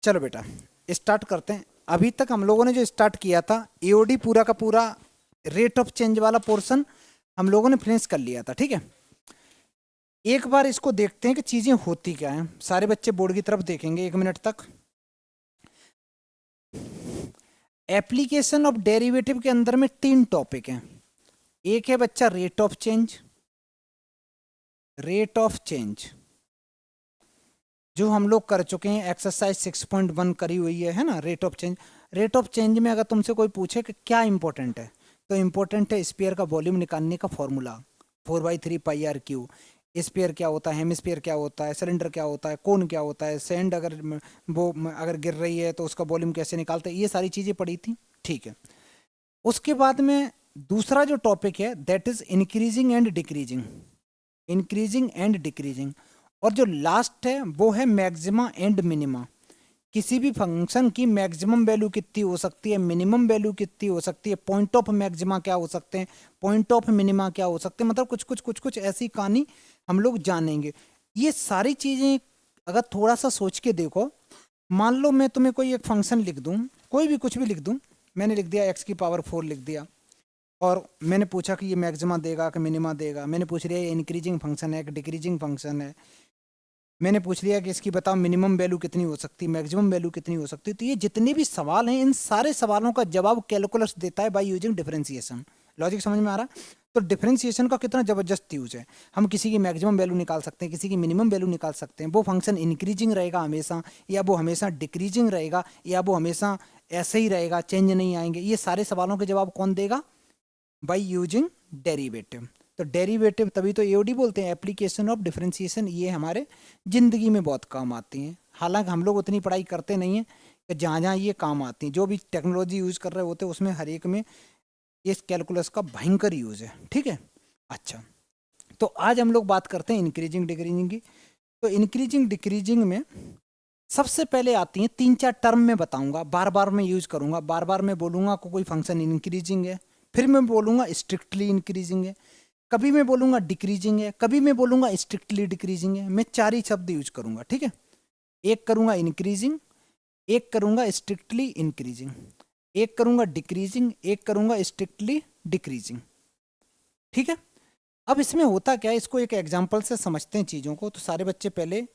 चलो बेटा स्टार्ट करते हैं। अभी तक हम लोगों ने जो स्टार्ट किया था एओडी पूरा का पूरा रेट ऑफ चेंज वाला पोर्शन हम लोगों ने फिनिश कर लिया था। ठीक है, एक बार इसको देखते हैं कि चीजें होती क्या हैं। सारे बच्चे बोर्ड की तरफ देखेंगे 1 मिनट तक। एप्लीकेशन ऑफ डेरिवेटिव के अंदर में 3 टॉपिक हैं। एक है बच्चा rate of change, rate of change जो हम लोग कर चुके हैं, एक्सरसाइज 6.1 करी हुई है ना, rate of change. Rate of change में अगर तुमसे कोई पूछे कि क्या इंपॉर्टेंट है, तो इंपॉर्टेंट है स्फीयर का वॉल्यूम निकालने का फॉर्मूला 4/3πr/क्यू। स्फीयर क्या होता है, हेमिस्फीयर क्या होता है, सिलेंडर क्या होता है, कोन क्या होता है, सैंड अगर वो अगर गिर रही है तो उसका वॉल्यूम कैसे निकालते हैं, ये सारी चीज़ें पढ़ी थी। ठीक है, उसके बाद में दूसरा जो टॉपिक है that is increasing and decreasing, increasing and decreasing. और जो लास्ट है वो है मैक्सिमा एंड मिनिमा। किसी भी फंक्शन की मैक्सिमम वैल्यू कितनी हो सकती है, मिनिमम वैल्यू कितनी हो सकती है, पॉइंट ऑफ मैक्सिमा क्या हो सकते हैं, पॉइंट ऑफ मिनिमा क्या हो सकते हैं, मतलब कुछ ऐसी कहानी हम लोग जानेंगे। ये सारी चीज़ें अगर थोड़ा सा सोच के देखो, मान लो मैं तुम्हें कोई एक फंक्शन लिख दूं, कोई भी कुछ भी लिख दूं, मैंने लिख दिया x⁴ लिख दिया, और मैंने पूछा कि ये मैक्सिमा देगा कि मिनिमा देगा। मैंने पूछ लिया ये इंक्रीजिंग फंक्शन है कि डिक्रीजिंग फंक्शन है। मैंने पूछ लिया कि इसकी बताओ मिनिमम वैल्यू कितनी हो सकती है, मैक्सिमम वैल्यू कितनी हो सकती है। तो ये जितने भी सवाल हैं, इन सारे सवालों का जवाब कैलकुलस देता है बाय यूजिंग डिफरेंशिएशन। लॉजिक समझ में आ रहा है? तो डिफरेंशिएशन का कितना जबरदस्त यूज है। हम किसी की मैक्सिमम वैल्यू निकाल सकते हैं, किसी की मिनिमम वैल्यू निकाल सकते हैं। वो फंक्शन इंक्रीजिंग रहेगा हमेशा, या वो हमेशा डिक्रीजिंग रहेगा, या वो हमेशा ऐसे ही रहेगा, चेंज नहीं आएंगे। ये सारे सवालों के जवाब कौन देगा? By using derivative. तो डेरिवेटिव तभी तो एओडी बोलते हैं, एप्लीकेशन ऑफ डिफरेंशिएशन। ये हमारे ज़िंदगी में बहुत काम आती हैं। हालांकि हम लोग उतनी पढ़ाई करते नहीं हैं कि जहाँ जहाँ ये काम आती हैं। जो भी टेक्नोलॉजी यूज़ कर रहे होते हैं उसमें हर एक में इस कैलकुलस का भयंकर यूज़ है। ठीक है, अच्छा, तो आज हम लोग बात करते हैं इंक्रीजिंग डिक्रीजिंग की। तो इंक्रीजिंग डिक्रीजिंग में सबसे पहले आती हैं 3-4 टर्म में बताऊंगा, बार बार मैं यूज करूंगा, बार बार मैं बोलूंगा को कोई फंक्शन इंक्रीजिंग है, फिर मैं बोलूंगा स्ट्रिक्टली इंक्रीजिंग है, कभी मैं बोलूंगा डिक्रीजिंग है, कभी मैं बोलूंगा स्ट्रिक्टली डिक्रीजिंग है। मैं 4 ही शब्द यूज करूंगा। ठीक है, एक करूंगा इंक्रीजिंग, एक करूंगा स्ट्रिक्टली इंक्रीजिंग, एक करूंगा डिक्रीजिंग, एक करूंगा स्ट्रिक्टली डिक्रीजिंग। ठीक है, अब इसमें होता क्या है, इसको एक एग्जाम्पल से समझते हैं चीज़ों को। तो सारे बच्चे पहले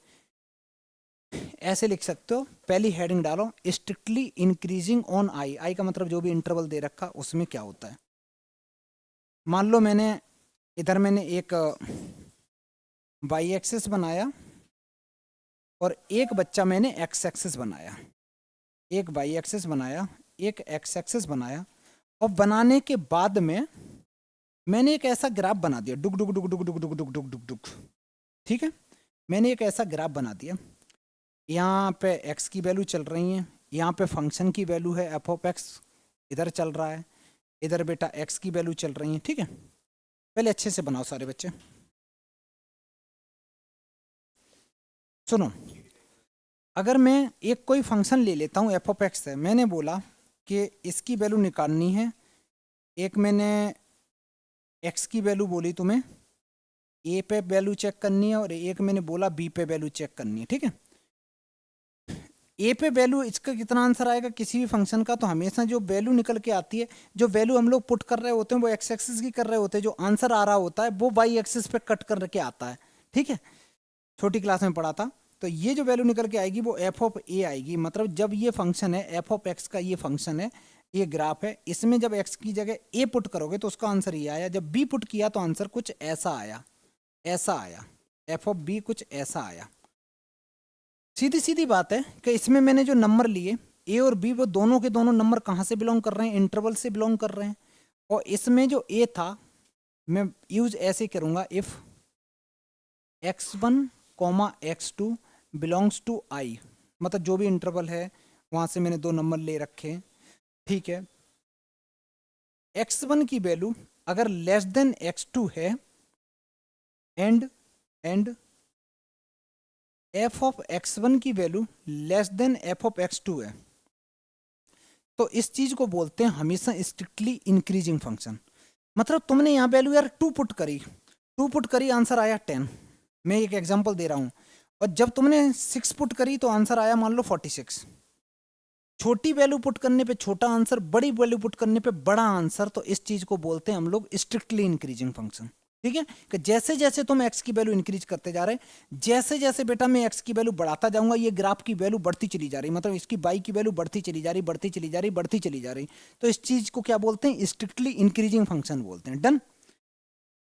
ऐसे लिख सकते हो, पहली हेडिंग डालो स्ट्रिक्टली इंक्रीजिंग ऑन आई। आई का मतलब जो भी इंटरवल दे रखा उसमें क्या होता है। मान लो मैंने इधर मैंने एक वाई एक्सिस बनाया और एक बच्चा मैंने एक्स एक्सिस बनाया, एक वाई एक्सिस बनाया, एक एक्स एक्सिस बनाया, और बनाने के बाद में मैंने एक ऐसा ग्राफ बना दिया, डुक डुक डुक डुक डुक डुक डुक डुक डुक डुक। ठीक है, मैंने एक ऐसा ग्राफ बना दिया, यहाँ पे x की वैल्यू चल रही है, यहाँ पे फंक्शन की वैल्यू है f(x) इधर चल रहा है, इधर बेटा x की वैल्यू चल रही है। ठीक है, पहले अच्छे से बनाओ सारे बच्चे, सुनो। अगर मैं एक कोई फंक्शन ले लेता हूँ f(x) है, मैंने बोला कि इसकी वैल्यू निकालनी है। एक मैंने x की वैल्यू बोली तुम्हें, a पे वैल्यू चेक करनी है, और एक मैंने बोला b पे वैल्यू चेक करनी है। ठीक है, ए पे वैल्यू इसका कितना आंसर आएगा किसी भी फंक्शन का, तो हमेशा जो वैल्यू निकल के आती है, जो वैल्यू हम लोग पुट कर रहे होते हैं वो एक्स एक्सिस की कर रहे होते हैं, जो आंसर आ रहा होता है वो वाई एक्सिस पे कट करके आता है। ठीक है, छोटी क्लास में पढ़ा था। तो ये जो वैल्यू निकल के आएगी वो f(a) आएगी। मतलब जब ये फंक्शन है f(x) का, ये फंक्शन है, ये ग्राफ है, इसमें जब x की जगह a पुट करोगे तो उसका आंसर ये आया। जब b पुट किया तो आंसर कुछ ऐसा आया, ऐसा आया, f(b) कुछ ऐसा आया। सीधी सीधी बात है कि इसमें मैंने जो नंबर लिए ए और बी, वो दोनों के दोनों नंबर कहाँ से बिलोंग कर रहे हैं, इंटरवल से बिलोंग कर रहे हैं। और इसमें जो ए था मैं यूज ऐसे करूंगा, if x1, x2 belongs to आई, मतलब जो भी इंटरवल है वहां से मैंने 2 नंबर ले रखे हैं। ठीक है, x1 की वैल्यू अगर लेस देन x2 है एंड f(x1) की वैल्यू लेस देन f(x2) है, तो इस चीज को बोलते हैं हमेशा स्ट्रिक्टली इंक्रीजिंग फंक्शन। मतलब तुमने यहाँ वैल्यू यार 2 पुट करी, 2 पुट करी, आंसर आया 10। मैं एक एग्जांपल दे रहा हूँ, और जब तुमने 6 पुट करी तो आंसर आया मान लो 46। छोटी वैल्यू पुट करने पे छोटा आंसर, बड़ी वैल्यू पुट करने पे बड़ा आंसर, तो इस चीज को बोलते हैं हम लोग स्ट्रिक्टली इंक्रीजिंग फंक्शन। ठीक है, कि जैसे जैसे तुम x की वैल्यू इंक्रीज करते जा रहे, जैसे जैसे बेटा मैं x की वैल्यू बढ़ाता जाऊंगा, ये ग्राफ की वैल्यू बढ़ती चली जा रही, मतलब इसकी y की वैल्यू बढ़ती चली जा रही, बढ़ती चली जा रही, बढ़ती चली जा रही, तो इस चीज को क्या बोलते हैं? स्ट्रिक्टली इंक्रीजिंग फंक्शन बोलते हैं। डन,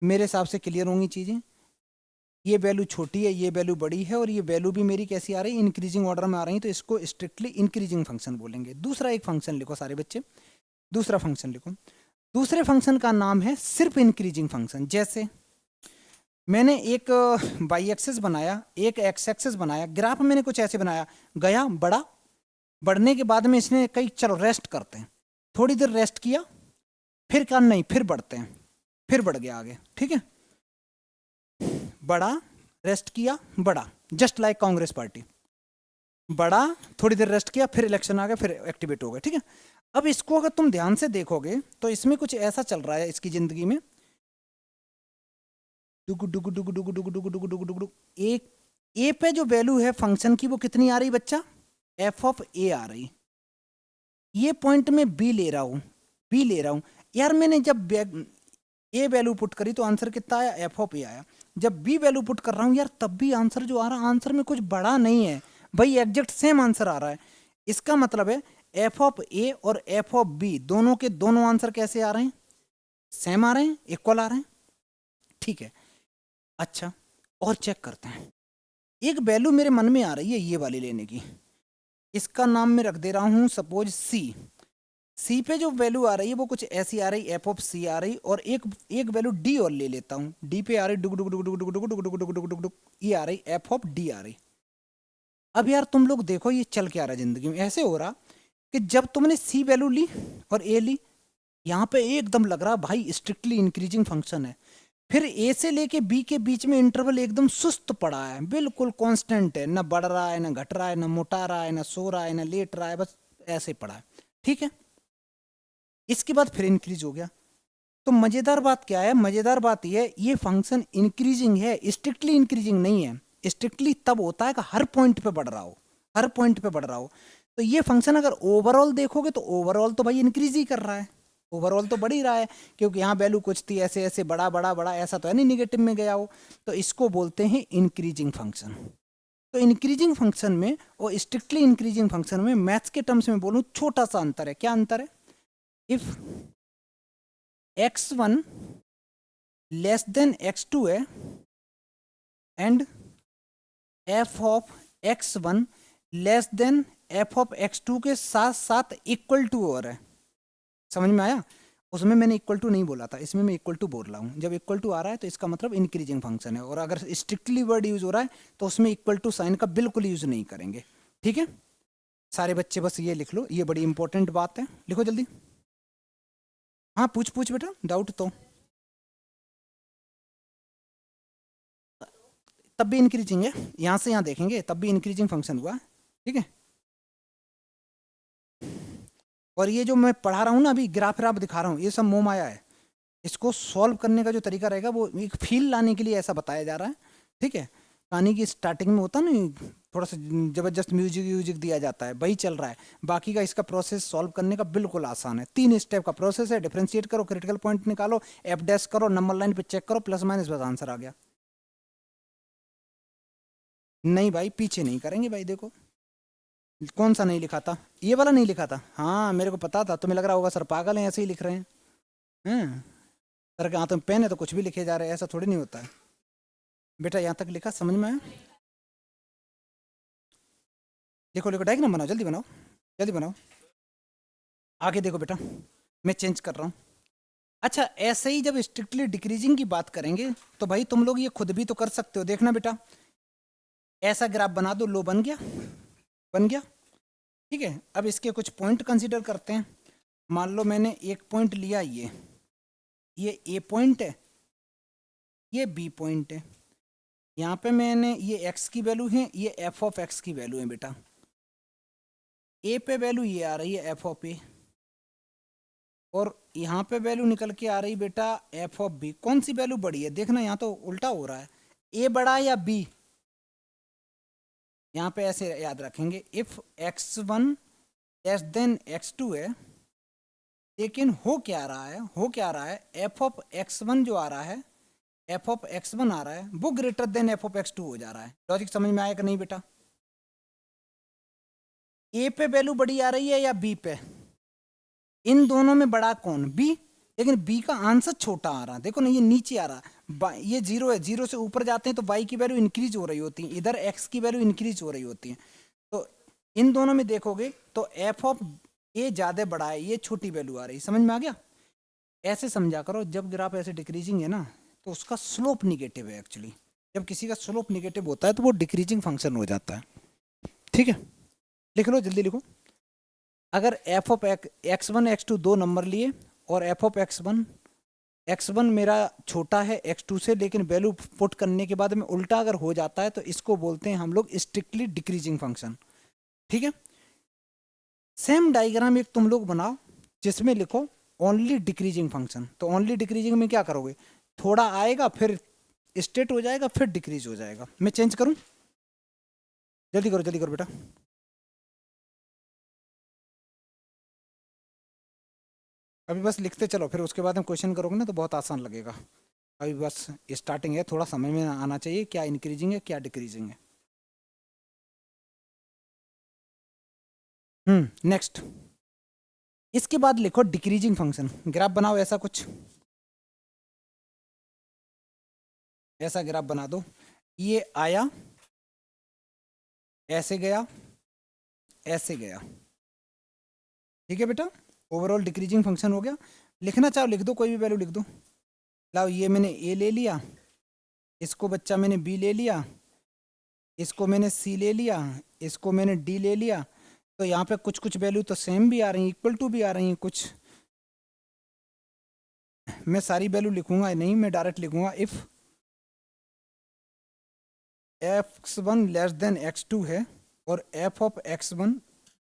मेरे हिसाब से क्लियर होंगी चीजें। ये वैल्यू छोटी है, ये वैल्यू बड़ी है, और ये वैल्यू भी मेरी कैसी आ रही है? इंक्रीजिंग ऑर्डर में आ रही है, तो इसको स्ट्रिक्टली इंक्रीजिंग फंक्शन बोलेंगे। दूसरा एक फंक्शन लिखो सारे बच्चे, दूसरा फंक्शन लिखो। दूसरे फंक्शन का नाम है सिर्फ इंक्रीजिंग फंक्शन। जैसे मैंने एक वाई एक्सेस बनाया, एक एक्स एक्सेस बनाया, ग्राफ मैंने कुछ ऐसे बनाया, गया बड़ा, बढ़ने के बाद में इसने कहीं चलो रेस्ट करते हैं, थोड़ी देर रेस्ट किया, फिर कहा नहीं फिर बढ़ते हैं, फिर बढ़ गया आगे। ठीक है, बड़ा, रेस्ट किया, बड़ा, जस्ट लाइक कांग्रेस पार्टी, बड़ा, थोड़ी देर रेस्ट किया, फिर इलेक्शन आ गया, फिर एक्टिवेट हो गए। ठीक है, अब इसको अगर तुम ध्यान से देखोगे तो इसमें कुछ ऐसा चल रहा है इसकी जिंदगी में, डुगु डुगु डुगु डुगु डुगु डुगु डुगु डुगु डुगु। एक ए पे जो वैल्यू है फंक्शन की वो कितनी आ रही बच्चा? एफ ऑफ ए आ रही। ये पॉइंट में बी ले रहा हूं, बी ले रहा हूं यार। मैंने जब ए वैल्यू पुट करी तो आंसर कितना आया? एफ ऑफ ए आया। जब बी वैल्यू पुट कर रहा हूं यार, तब भी आंसर जो आ रहा है, आंसर में कुछ बड़ा नहीं है भाई, एग्जैक्ट सेम आंसर आ रहा है। इसका मतलब है एफ ऑफ ए और एफ ऑफ बी दोनों के दोनों आंसर कैसे आ रहे हैं? सेम आ रहे हैं, इक्वल आ रहे हैं। ठीक है, अच्छा और चेक करते हैं। एक वैल्यू मेरे मन में आ रही है ये वाली लेने की, इसका नाम मैं रख दे रहा हूं सपोज सी। सी पे जो वैल्यू आ रही है वो कुछ ऐसी आ रही, एफ ऑफ सी आ रही, और एक एक वैल्यू डी और ले लेता हूं, डी पे आ रही डुक डुक डुक डुक डुक डुक डुक डुक डुक डुक डुक डुक, ये आ रही एफ ऑफ डी आ रही। अब यार तुम लोग देखो ये चल क्या रहा है जिंदगी में, ऐसे हो रहा कि जब तुमने सी वैल्यू ली और ए ली, यहाँ पे एकदम लग रहा भाई स्ट्रिक्टली इंक्रीजिंग फंक्शन है। फिर ए से लेके बी के बीच में इंटरवल एकदम सुस्त पड़ा है, बिल्कुल कांस्टेंट है, ना बढ़ रहा है ना घट रहा है, ना मोटा रहा है ना सो रहा है ना लेट रहा है, बस ऐसे पड़ा है। ठीक है, इसके बाद फिर इंक्रीज हो गया। तो मजेदार बात क्या है? मजेदार बात यह है ये फंक्शन इंक्रीजिंग है, स्ट्रिक्टली इंक्रीजिंग नहीं है। स्ट्रिक्टली तब होता है कि हर पॉइंट पे बढ़ रहा हो, हर पॉइंट पे बढ़ रहा हो। तो ये फंक्शन अगर ओवरऑल देखोगे तो ओवरऑल तो भाई इंक्रीज ही कर रहा है, ओवरऑल तो बढ़ ही रहा है, क्योंकि यहाँ वैल्यू कुछ थी ऐसे ऐसे बड़ा बड़ा बड़ा, ऐसा तो है नहीं निगेटिव में गया हो। तो इसको बोलते हैं इंक्रीजिंग फंक्शन। तो इंक्रीजिंग फंक्शन में और स्ट्रिक्टली इंक्रीजिंग फंक्शन में मैथ्स के टर्म्स में बोलूं छोटा सा अंतर है। क्या अंतर है? If x1 less than x2 है and f of x1 less than f of x2 के साथ साथ इक्वल टू और है। समझ में आया? उसमें मैंने इक्वल टू नहीं बोला था, इसमें मैं इक्वल टू बोल रहा हूँ। जब इक्वल टू आ रहा है तो इसका मतलब इंक्रीजिंग फंक्शन है, और अगर स्ट्रिक्टली वर्ड यूज हो रहा है तो उसमें इक्वल टू साइन का बिल्कुल यूज नहीं करेंगे। ठीक है, सारे बच्चे बस ये लिख लो, ये बड़ी इंपॉर्टेंट बात है, लिखो जल्दी। हाँ पूछ पूछ बेटा, डाउट तो। तब भी इंक्रीजिंग है, यहाँ से यहाँ देखेंगे तब भी इंक्रीजिंग फंक्शन हुआ। ठीक है, और ये जो मैं पढ़ा रहा हूँ ना अभी, ग्राफ व्राफ दिखा रहा हूँ, ये सब मोह माया है। इसको सॉल्व करने का जो तरीका रहेगा वो एक फील लाने के लिए ऐसा बताया जा रहा है। ठीक है, कहानी की स्टार्टिंग में होता ना थोड़ा सा जबरदस्त म्यूजिक व्यूजिक दिया जाता है, वही चल रहा है। बाकी का इसका प्रोसेस सॉल्व करने का बिल्कुल आसान है, 3 स्टेप का प्रोसेस है। डिफरेंशिएट करो, क्रिटिकल पॉइंट निकालो, एफ डैश करो, नंबर लाइन पे चेक करो, प्लस माइनस, बस आंसर आ गया। नहीं भाई पीछे नहीं करेंगे भाई, देखो कौन सा नहीं लिखा था, ये वाला नहीं लिखा था। हाँ मेरे को पता था, तुम्हें लग रहा होगा सर पागल है ऐसे ही लिख रहे हैं। हैं? सर के हाथों में पेन है तो कुछ भी लिखे जा रहे हैं, ऐसा थोड़ी नहीं होता है बेटा। यहाँ तक लिखा, समझ में आया? लिखो लिखो, डायग्राम बनाओ, जल्दी बनाओ, जल्दी बनाओ। आगे देखो बेटा, मैं चेंज कर रहा हूँ। अच्छा ऐसे ही जब स्ट्रिक्टली डिक्रीजिंग की बात करेंगे तो भाई तुम लोग ये खुद भी तो कर सकते हो, देखना बेटा। ऐसा ग्राफ बना दो, लो बन गया, बन गया। ठीक है, अब इसके कुछ पॉइंट कंसीडर करते हैं। मान लो मैंने एक पॉइंट लिया, ये ए पॉइंट है, ये बी पॉइंट है। यहाँ पे मैंने ये एक्स की वैल्यू है, ये एफ ऑफ एक्स की वैल्यू है बेटा। ए पे वैल्यू ये आ रही है एफ ऑफ ए, और यहाँ पे वैल्यू निकल के आ रही बेटा एफ ऑफ बी। कौन सी वैल्यू बड़ी है? देखना यहाँ तो उल्टा हो रहा है, ए बड़ा या बी? यहाँ पे ऐसे याद रखेंगे, if x1 less than x2 है, लेकिन हो क्या रहा है, एफ ऑफ x1 जो आ रहा है, एफ ऑफ x1 आ रहा है, वो greater than F of x2 हो जा रहा है। लॉजिक समझ में आया कि नहीं बेटा? ए पे वैल्यू बड़ी आ रही है या बी पे? इन दोनों में बड़ा कौन? बी। लेकिन बी का आंसर छोटा आ रहा है, देखो ना ये नीचे आ रहा है, ये 0 है, 0 से ऊपर जाते हैं तो y की वैल्यू इंक्रीज हो रही होती है, इधर x की वैल्यू इंक्रीज हो रही होती है। तो इन दोनों में देखोगे तो एफ ऑफ ए ज्यादा बड़ा है, ये छोटी वैल्यू आ रही है। समझ में आ गया? ऐसे समझा करो, जब ग्राफ ऐसे डिक्रीजिंग है ना तो उसका स्लोप निगेटिव है एक्चुअली। जब किसी का स्लोप निगेटिव होता है तो वो डिक्रीजिंग फंक्शन हो जाता है। ठीक है, लिख लो, जल्दी लिखो। अगर एफ ऑफ x1 x2 दो नंबर लिए और एफ ऑफ x1 मेरा छोटा है x2 से, लेकिन वैल्यू पुट करने के बाद में उल्टा अगर हो जाता है तो इसको बोलते हैं हम लोग स्ट्रिक्टली डिक्रीजिंग फंक्शन। ठीक है, सेम डायग्राम एक तुम लोग बनाओ जिसमें लिखो ओनली डिक्रीजिंग फंक्शन। तो ओनली डिक्रीजिंग में क्या करोगे, थोड़ा आएगा फिर स्टेट हो जाएगा फिर डिक्रीज हो जाएगा। मैं चेंज करूं? जल्दी करो बेटा। अभी बस लिखते चलो, फिर उसके बाद में क्वेश्चन करोगे ना तो बहुत आसान लगेगा। अभी बस स्टार्टिंग है, थोड़ा समझ में आना चाहिए क्या इंक्रीजिंग है क्या डिक्रीजिंग है। नेक्स्ट, इसके बाद लिखो डिक्रीजिंग फंक्शन। ग्राफ बनाओ ऐसा कुछ, ऐसा ग्राफ बना दो। ये आया, ऐसे गया, ऐसे गया। ठीक है बेटा, ओवरऑल डिक्रीजिंग फंक्शन हो गया। लिखना चाहो लिख दो, कोई भी वैल्यू लिख दो। लाओ, ये मैंने ए ले लिया, इसको बच्चा मैंने बी ले लिया, इसको मैंने सी ले लिया, इसको मैंने डी ले लिया। तो यहाँ पे कुछ कुछ वैल्यू तो सेम भी आ रही हैं, इक्वल टू भी आ रही हैं कुछ। मैं सारी वैल्यू लिखूंगा नहीं, मैं डायरेक्ट लिखूंगा if x1 less than x2 है और f of x1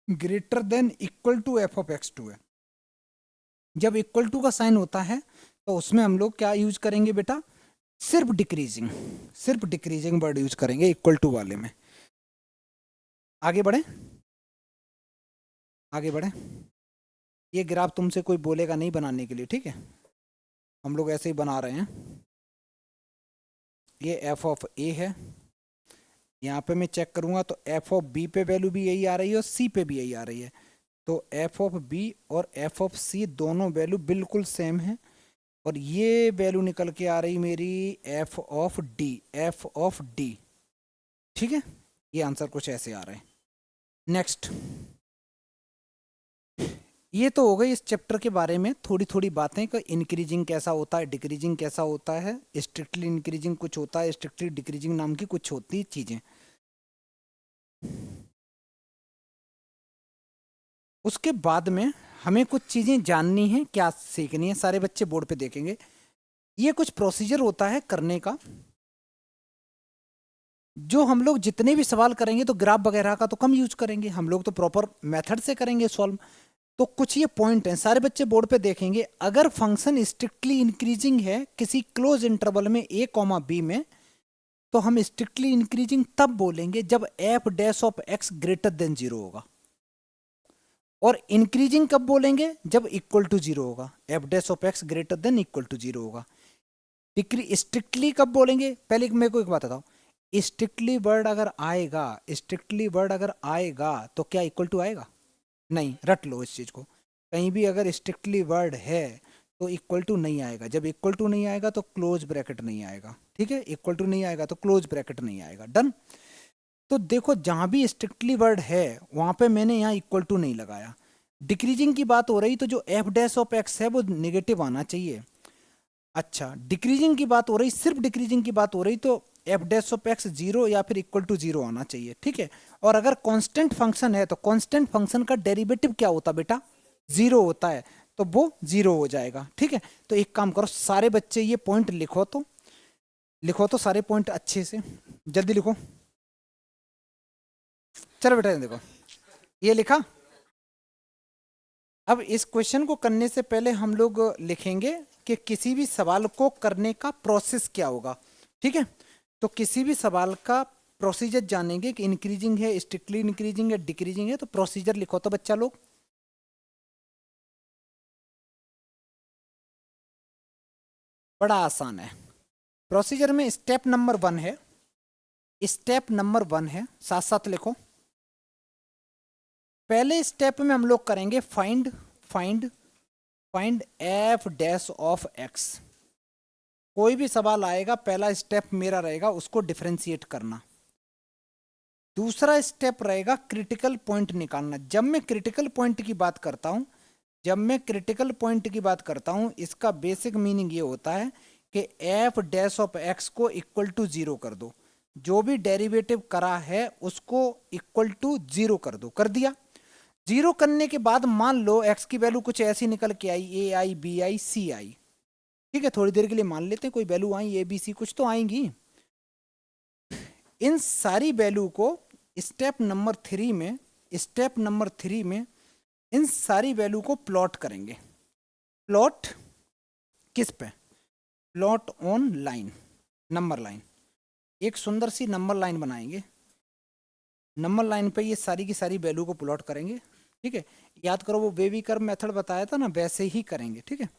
greater than equal to f of x2 है। जब इक्वल टू का साइन होता है तो उसमें हम लोग क्या यूज करेंगे बेटा, सिर्फ डिक्रीजिंग वर्ड यूज करेंगे इक्वल टू वाले में। आगे बढ़े, आगे बढ़े। ये ग्राफ तुमसे कोई बोलेगा नहीं बनाने के लिए, ठीक है, हम लोग ऐसे ही बना रहे हैं। ये एफ ऑफ ए है, यहाँ पे मैं चेक करूंगा तो एफ ऑफ बी पे वैल्यू भी यही आ रही है और सी पे भी यही आ रही है। तो एफ ऑफ बी और एफ ऑफ सी दोनों वैल्यू बिल्कुल सेम है, और ये वैल्यू निकल के आ रही मेरी एफ ऑफ डी। ठीक है, ये आंसर कुछ ऐसे आ रहा है। नेक्स्ट, ये तो हो गई इस चैप्टर के बारे में थोड़ी थोड़ी बातें कि इंक्रीजिंग कैसा होता है, डिक्रीजिंग कैसा होता है, स्ट्रिक्टली इंक्रीजिंग कुछ होता है, स्ट्रिक्टली डिक्रीजिंग नाम की कुछ होती चीजें। उसके बाद में हमें कुछ चीजें जाननी है, क्या सीखनी है, सारे बच्चे बोर्ड पे देखेंगे। ये कुछ प्रोसीजर होता है करने का, जो हम लोग जितने भी सवाल करेंगे तो ग्राफ वगैरह का तो कम यूज करेंगे, हम लोग तो प्रॉपर मेथड से करेंगे सॉल्व। तो कुछ ये पॉइंट हैं, सारे बच्चे बोर्ड पे देखेंगे। अगर फंक्शन स्ट्रिक्टली इंक्रीजिंग है किसी क्लोज इंटरवल में a कॉमा बी में, तो हम स्ट्रिक्टली इंक्रीजिंग तब बोलेंगे जब F dash of x greater then 0 होगा। और इंक्रीजिंग कब बोलेंगे, जब इक्वल टू 0 होगा, f dash of x greater than equal to 0 होगा। स्ट्रिक्टली कब बोलेंगे, पहले मेरे को एक बात बताओ, स्ट्रिक्टली वर्ड अगर आएगा तो क्या इक्वल टू आएगा? नहीं, रट लो इस चीज को। कहीं भी अगर स्ट्रिक्टली वर्ड है तो इक्वल टू नहीं आएगा, जब इक्वल टू नहीं आएगा तो क्लोज ब्रैकेट नहीं आएगा। ठीक है, इक्वल टू नहीं आएगा तो क्लोज ब्रैकेट नहीं आएगा। डन। तो देखो, जहां भी स्ट्रिक्टली वर्ड है वहां पे मैंने यहाँ इक्वल टू नहीं लगाया। डिक्रीजिंग की बात हो रही तो जो एफ डैश ऑफ एक्स है वो नेगेटिव आना चाहिए। अच्छा, डिक्रीजिंग की बात हो रही, सिर्फ डिक्रीजिंग की बात हो रही तो एफ डैश ऑफ एक्स 0 या फिर इक्वल टू 0 आना चाहिए। ठीक है, और अगर कांस्टेंट फंक्शन है तो कांस्टेंट फंक्शन का डेरिवेटिव क्या होता बेटा, 0 होता है, तो वो 0 हो जाएगा। ठीक है, तो एक काम करो सारे बच्चे ये पॉइंट लिखो तो सारे पॉइंट अच्छे से जल्दी लिखो। चलो बेटा देखो, ये लिखा। अब इस क्वेश्चन को करने से पहले हम लोग लिखेंगे कि किसी भी सवाल को करने का प्रोसेस क्या होगा। ठीक है, तो किसी भी सवाल का प्रोसीजर जानेंगे कि इंक्रीजिंग है, स्ट्रिक्टली इंक्रीजिंग है, डिक्रीजिंग है। तो प्रोसीजर लिखो तो बच्चा लोग। बड़ा आसान है। प्रोसीजर में स्टेप नंबर 1 है, स्टेप नंबर 1 है, साथ साथ लिखो। पहले स्टेप में हम लोग करेंगे find find find F dash of x. कोई भी सवाल आएगा पहला स्टेप मेरा रहेगा उसको डिफरेंशिएट करना। दूसरा स्टेप रहेगा क्रिटिकल पॉइंट निकालना। जब मैं क्रिटिकल पॉइंट की बात करता हूं, जब मैं क्रिटिकल पॉइंट की बात करता हूं, इसका बेसिक मीनिंग ये होता है कि एफ डैश ऑफ एक्स को इक्वल टू 0 कर दो। जो भी डेरिवेटिव करा है उसको इक्वल टू 0 कर दो। कर दिया। 0 करने के बाद मान लो एक्स की वैल्यू कुछ ऐसी निकल के आई, ए आई, बी आई, सी आई। ठीक है, थोड़ी देर के लिए मान लेते हैं कोई value I, A B C कुछ तो आएंगी। इन सारी वैल्यू को स्टेप नंबर 3 में, स्टेप नंबर 3 में इन सारी वैल्यू को प्लॉट करेंगे। प्लॉट किस पे? Plot on line, number line. एक सुंदर सी नंबर लाइन बनाएंगे। नंबर लाइन पे ये सारी की सारी वैल्यू को प्लॉट करेंगे। ठीक है, याद करो वो बेबी कर्व मेथड बताया था ना, वैसे ही करेंगे। ठीक है,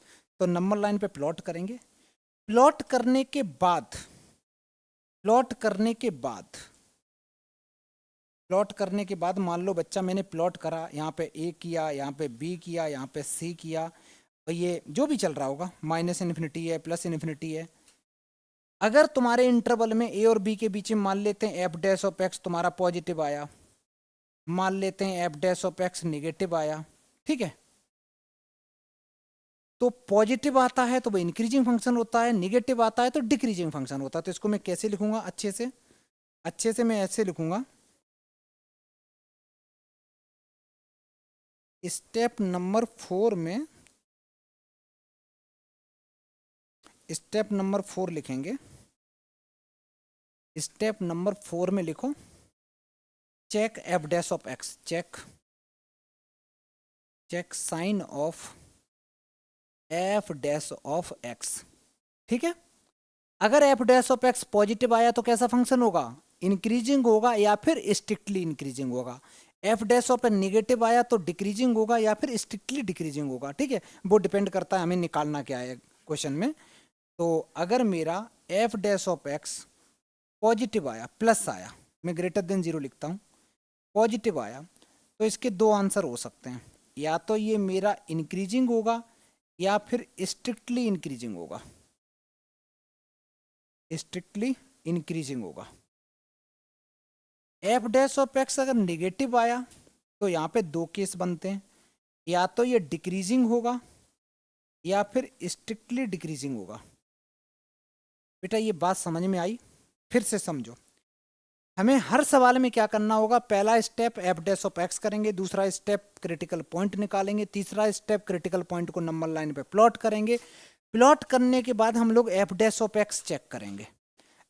तो नंबर लाइन पे प्लॉट करेंगे। प्लॉट करने के बाद, प्लॉट करने के बाद, प्लॉट करने के बाद मान लो बच्चा मैंने प्लॉट करा, यहाँ पे ए किया, यहाँ पे बी किया, यहाँ पे सी किया, और ये जो भी चल रहा होगा, माइनस इन्फिनिटी है, प्लस इन्फिनिटी है। अगर तुम्हारे इंटरवल में ए और बी के बीच में मान लेते हैं एफ डैश ऑफ एक्स तुम्हारा पॉजिटिव आया, मान लेते हैं F dash of x negative आया। ठीक है, तो पॉजिटिव आता है तो वो इंक्रीजिंग फंक्शन होता है, निगेटिव आता है तो डिक्रीजिंग फंक्शन होता है। तो इसको मैं कैसे लिखूंगा अच्छे से? अच्छे से मैं ऐसे लिखूंगा, स्टेप नंबर 4 में, स्टेप नंबर 4 लिखेंगे। स्टेप नंबर 4 में लिखो check f dash of x, check check sign of f dash of x. ठीक है, अगर f dash of x positive आया तो कैसा फंक्शन होगा? इंक्रीजिंग होगा या फिर स्ट्रिक्टली इंक्रीजिंग होगा। एफ डैश ऑफ निगेटिव आया तो डिक्रीजिंग होगा या फिर स्ट्रिक्टली डिक्रीजिंग होगा। ठीक है, वो डिपेंड करता है हमें निकालना क्या है क्वेश्चन में। तो अगर मेरा F dash of x positive आया, प्लस आया, मैं ग्रेटर देन 0 लिखता हूँ, पॉजिटिव आया, तो इसके दो आंसर हो सकते हैं। या तो ये मेरा इंक्रीजिंग होगा या फिर स्ट्रिक्टली इंक्रीजिंग होगा, स्ट्रिक्टली इंक्रीजिंग होगा। एफ डैश ऑफ एक्स अगर नेगेटिव आया तो यहाँ पे दो केस बनते हैं, या तो ये डिक्रीजिंग होगा या फिर स्ट्रिक्टली डिक्रीजिंग होगा। बेटा ये बात समझ में आई? फिर से समझो, हमें हर सवाल में क्या करना होगा? पहला step F dash of X करेंगे, दूसरा स्टेप क्रिटिकल पॉइंट निकालेंगे, तीसरा स्टेप क्रिटिकल पॉइंट को नंबर लाइन पे प्लॉट करेंगे। प्लॉट करने के बाद हम लोग F dash of x check करेंगे।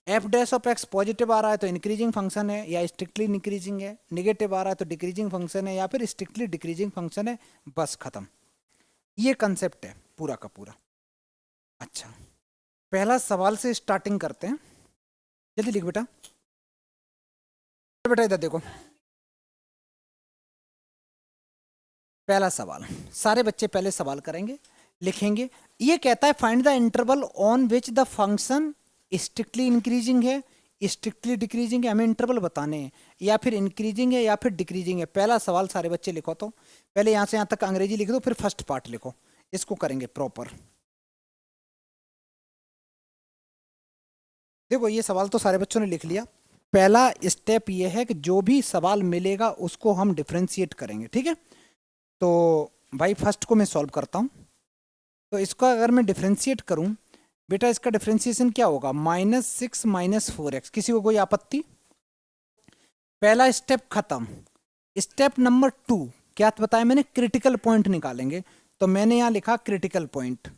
F dash of x positive आ रहा है तो इंक्रीजिंग फंक्शन है या स्ट्रिक्टली इंक्रीजिंग है, निगेटिव आ रहा है तो डिक्रीजिंग फंक्शन है या फिर स्ट्रिक्टली डिक्रीजिंग फंक्शन है। बस खत्म, ये कंसेप्ट है पूरा का पूरा। अच्छा, पहला सवाल से स्टार्टिंग करते हैं, जल्दी लिख बेटा। बेटा इधर देखो, पहला सवाल, सारे बच्चे पहले सवाल करेंगे, लिखेंगे। ये कहता है find the interval on which the function strictly increasing है, स्ट्रिक्टली डिक्रीजिंग है, हमें इंटरवल बताने हैं, या फिर इंक्रीजिंग है या फिर डिक्रीजिंग है। पहला सवाल सारे बच्चे लिखो, तो पहले यहां से यहां तक अंग्रेजी लिख दो, फिर फर्स्ट पार्ट लिखो, इसको करेंगे प्रॉपर। देखो ये सवाल तो सारे बच्चों ने लिख लिया। पहला स्टेप ये है कि जो भी सवाल मिलेगा उसको हम डिफ्रेंशिएट करेंगे। ठीक है, तो भाई फर्स्ट को मैं सॉल्व करता हूँ। तो इसको अगर मैं डिफ्रेंशिएट करूँ बेटा, इसका डिफ्रेंशिएशन क्या होगा? -6 - 4x। किसी को कोई आपत्ति? पहला स्टेप खत्म। स्टेप नंबर 2 क्या बताया मैंने? क्रिटिकल पॉइंट निकालेंगे। तो मैंने यहाँ लिखा क्रिटिकल पॉइंट।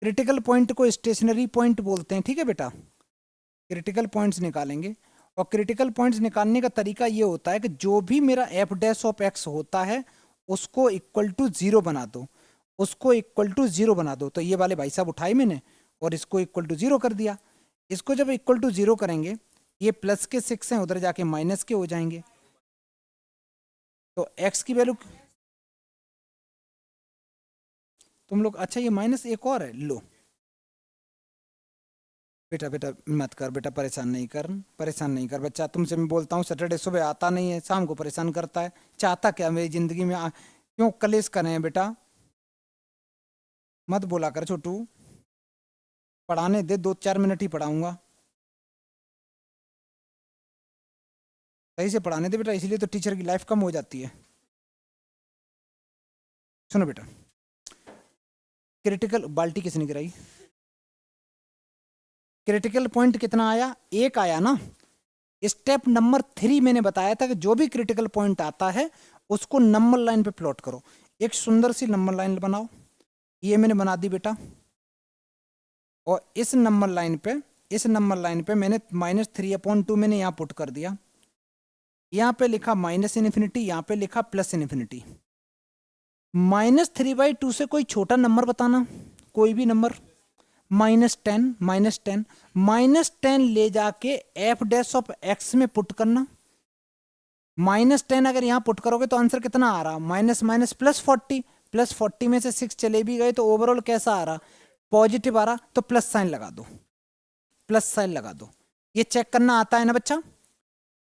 क्रिटिकल पॉइंट को स्टेशनरी पॉइंट बोलते हैं। ठीक है बेटा, क्रिटिकल पॉइंट्स निकालेंगे। और क्रिटिकल पॉइंट्स निकालने का तरीका ये होता है कि जो भी मेरा एफ डैश ऑफ एक्स होता है उसको इक्वल टू 0 बना दो, उसको इक्वल टू 0 बना दो। तो ये वाले भाई साहब उठाए मैंने और इसको इक्वल टू 0 कर दिया। इसको जब इक्वल टू 0 करेंगे ये प्लस के 6 हैं, उधर जाके माइनस के हो जाएंगे। तो x की वैल्यू तुम लोग, अच्छा ये माइनस एक और है, लो बेटा बेटा मत कर बेटा, परेशान नहीं कर, परेशान नहीं कर बच्चा। तुमसे मैं बोलता हूँ सैटरडे सुबह आता नहीं है, शाम को परेशान करता है। चाहता क्या मेरी जिंदगी में क्यों कलेश करें बेटा? मत बोला कर छोटू, पढ़ाने दे, 2-4 मिनट ही पढ़ाऊंगा, सही से पढ़ाने दे बेटा, इसलिए तो टीचर की लाइफ कम हो जाती है। सुनो बेटा, क्रिटिकल बाल्टी किसने गिराई? क्रिटिकल पॉइंट कितना आया? एक आया ना। स्टेप नंबर 3 मैंने बताया था कि जो भी क्रिटिकल पॉइंट आता है उसको नंबर लाइन पे प्लॉट करो। एक सुंदर सी नंबर लाइन बनाओ, ये मैंने बना दी बेटा। और इस नंबर लाइन पे मैंने -3/2 मैंने यहाँ पुट कर दिया। यहाँ पे लिखा -इन्फिनिटी, यहाँ पे लिखा +इन्फिनिटी। -3/2 से कोई छोटा नंबर बताना, कोई भी नंबर। -10, -10 ले जाके f' में पुट करना। -10 अगर यहाँ पुट करोगे तो आंसर कितना आ रहा? माइनस माइनस +40, +40 में से 6 चले भी गए तो ओवरऑल कैसा आ रहा? पॉजिटिव आ रहा। तो प्लस साइन लगा दो, प्लस साइन लगा दो। ये चेक करना आता है ना बच्चा?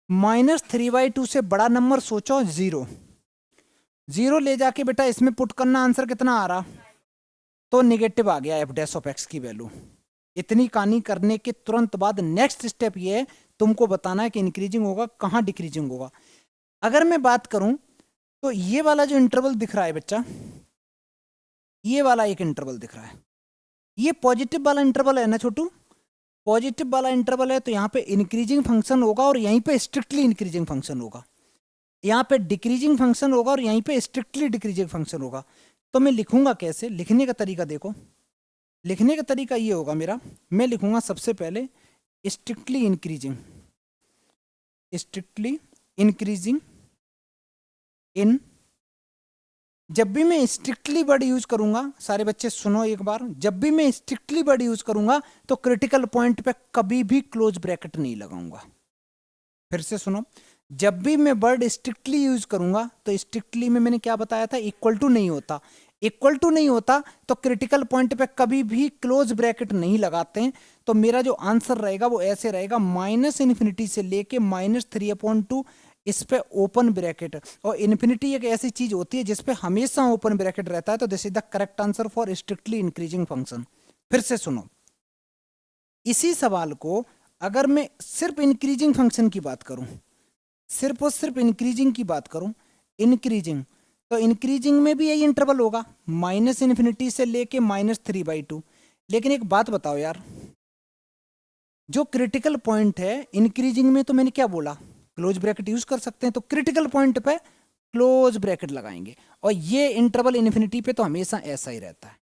-3/2 से बड़ा नंबर सोचो, 0। 0 ले जाके बेटा इसमें पुट करना, आंसर कितना आ रहा? तो निगेटिव आ गया f' की वैल्यू। इतनी कहानी करने के तुरंत बाद नेक्स्ट स्टेप ये है, तुमको बताना है कि इंक्रीजिंग होगा कहाँ डिक्रीजिंग होगा। अगर मैं बात करूं तो ये वाला जो इंटरवल दिख रहा है बच्चा, ये वाला एक इंटरवल दिख रहा है, ये पॉजिटिव वाला इंटरवल है ना छोटू? पॉजिटिव वाला इंटरवल है तो यहाँ पे इंक्रीजिंग फंक्शन होगा और यहीं पे स्ट्रिक्टली इंक्रीजिंग फंक्शन होगा। यहाँ पे डिक्रीजिंग फंक्शन होगा और यहीं पे स्ट्रिक्टली डिक्रीजिंग फंक्शन होगा। तो मैं लिखूंगा कैसे? लिखने का तरीका देखो, लिखने का तरीका ये होगा मेरा। मैं लिखूंगा सबसे पहले strictly increasing, strictly increasing in. जब भी मैं स्ट्रिक्टली वर्ड यूज करूंगा, सारे बच्चे सुनो एक बार, जब भी मैं स्ट्रिक्टली वर्ड यूज करूंगा तो क्रिटिकल पॉइंट पे कभी भी क्लोज ब्रैकेट नहीं लगाऊंगा। फिर से सुनो, जब भी मैं वर्ड स्ट्रिक्टली यूज करूंगा तो स्ट्रिक्टली में मैंने क्या बताया था? इक्वल टू नहीं होता। इक्वल टू नहीं होता तो क्रिटिकल पॉइंट पे कभी भी क्लोज ब्रैकेट नहीं लगाते हैं। तो मेरा जो आंसर रहेगा वो ऐसे रहेगा, -इन्फिनिटी से लेके -3/2, इस पे ओपन ब्रैकेट। और इन्फिनिटी एक ऐसी चीज होती है जिसपे हमेशा ओपन ब्रैकेट रहता है। तो this is the correct answer for strictly increasing function. फिर से सुनो, इसी सवाल को अगर मैं सिर्फ इंक्रीजिंग फंक्शन की बात करूं, सिर्फ और सिर्फ इंक्रीजिंग की बात करूं, इंक्रीजिंग, तो इंक्रीजिंग में भी यही इंटरवल होगा, -इन्फिनिटी से लेके -3/2। लेकिन एक बात बताओ यार, जो क्रिटिकल पॉइंट है इंक्रीजिंग में, तो मैंने क्या बोला? क्लोज ब्रैकेट यूज कर सकते हैं। तो क्रिटिकल पॉइंट पे क्लोज ब्रैकेट लगाएंगे, और ये इंटरवल इन्फिनिटी पे तो हमेशा ऐसा ही रहता है।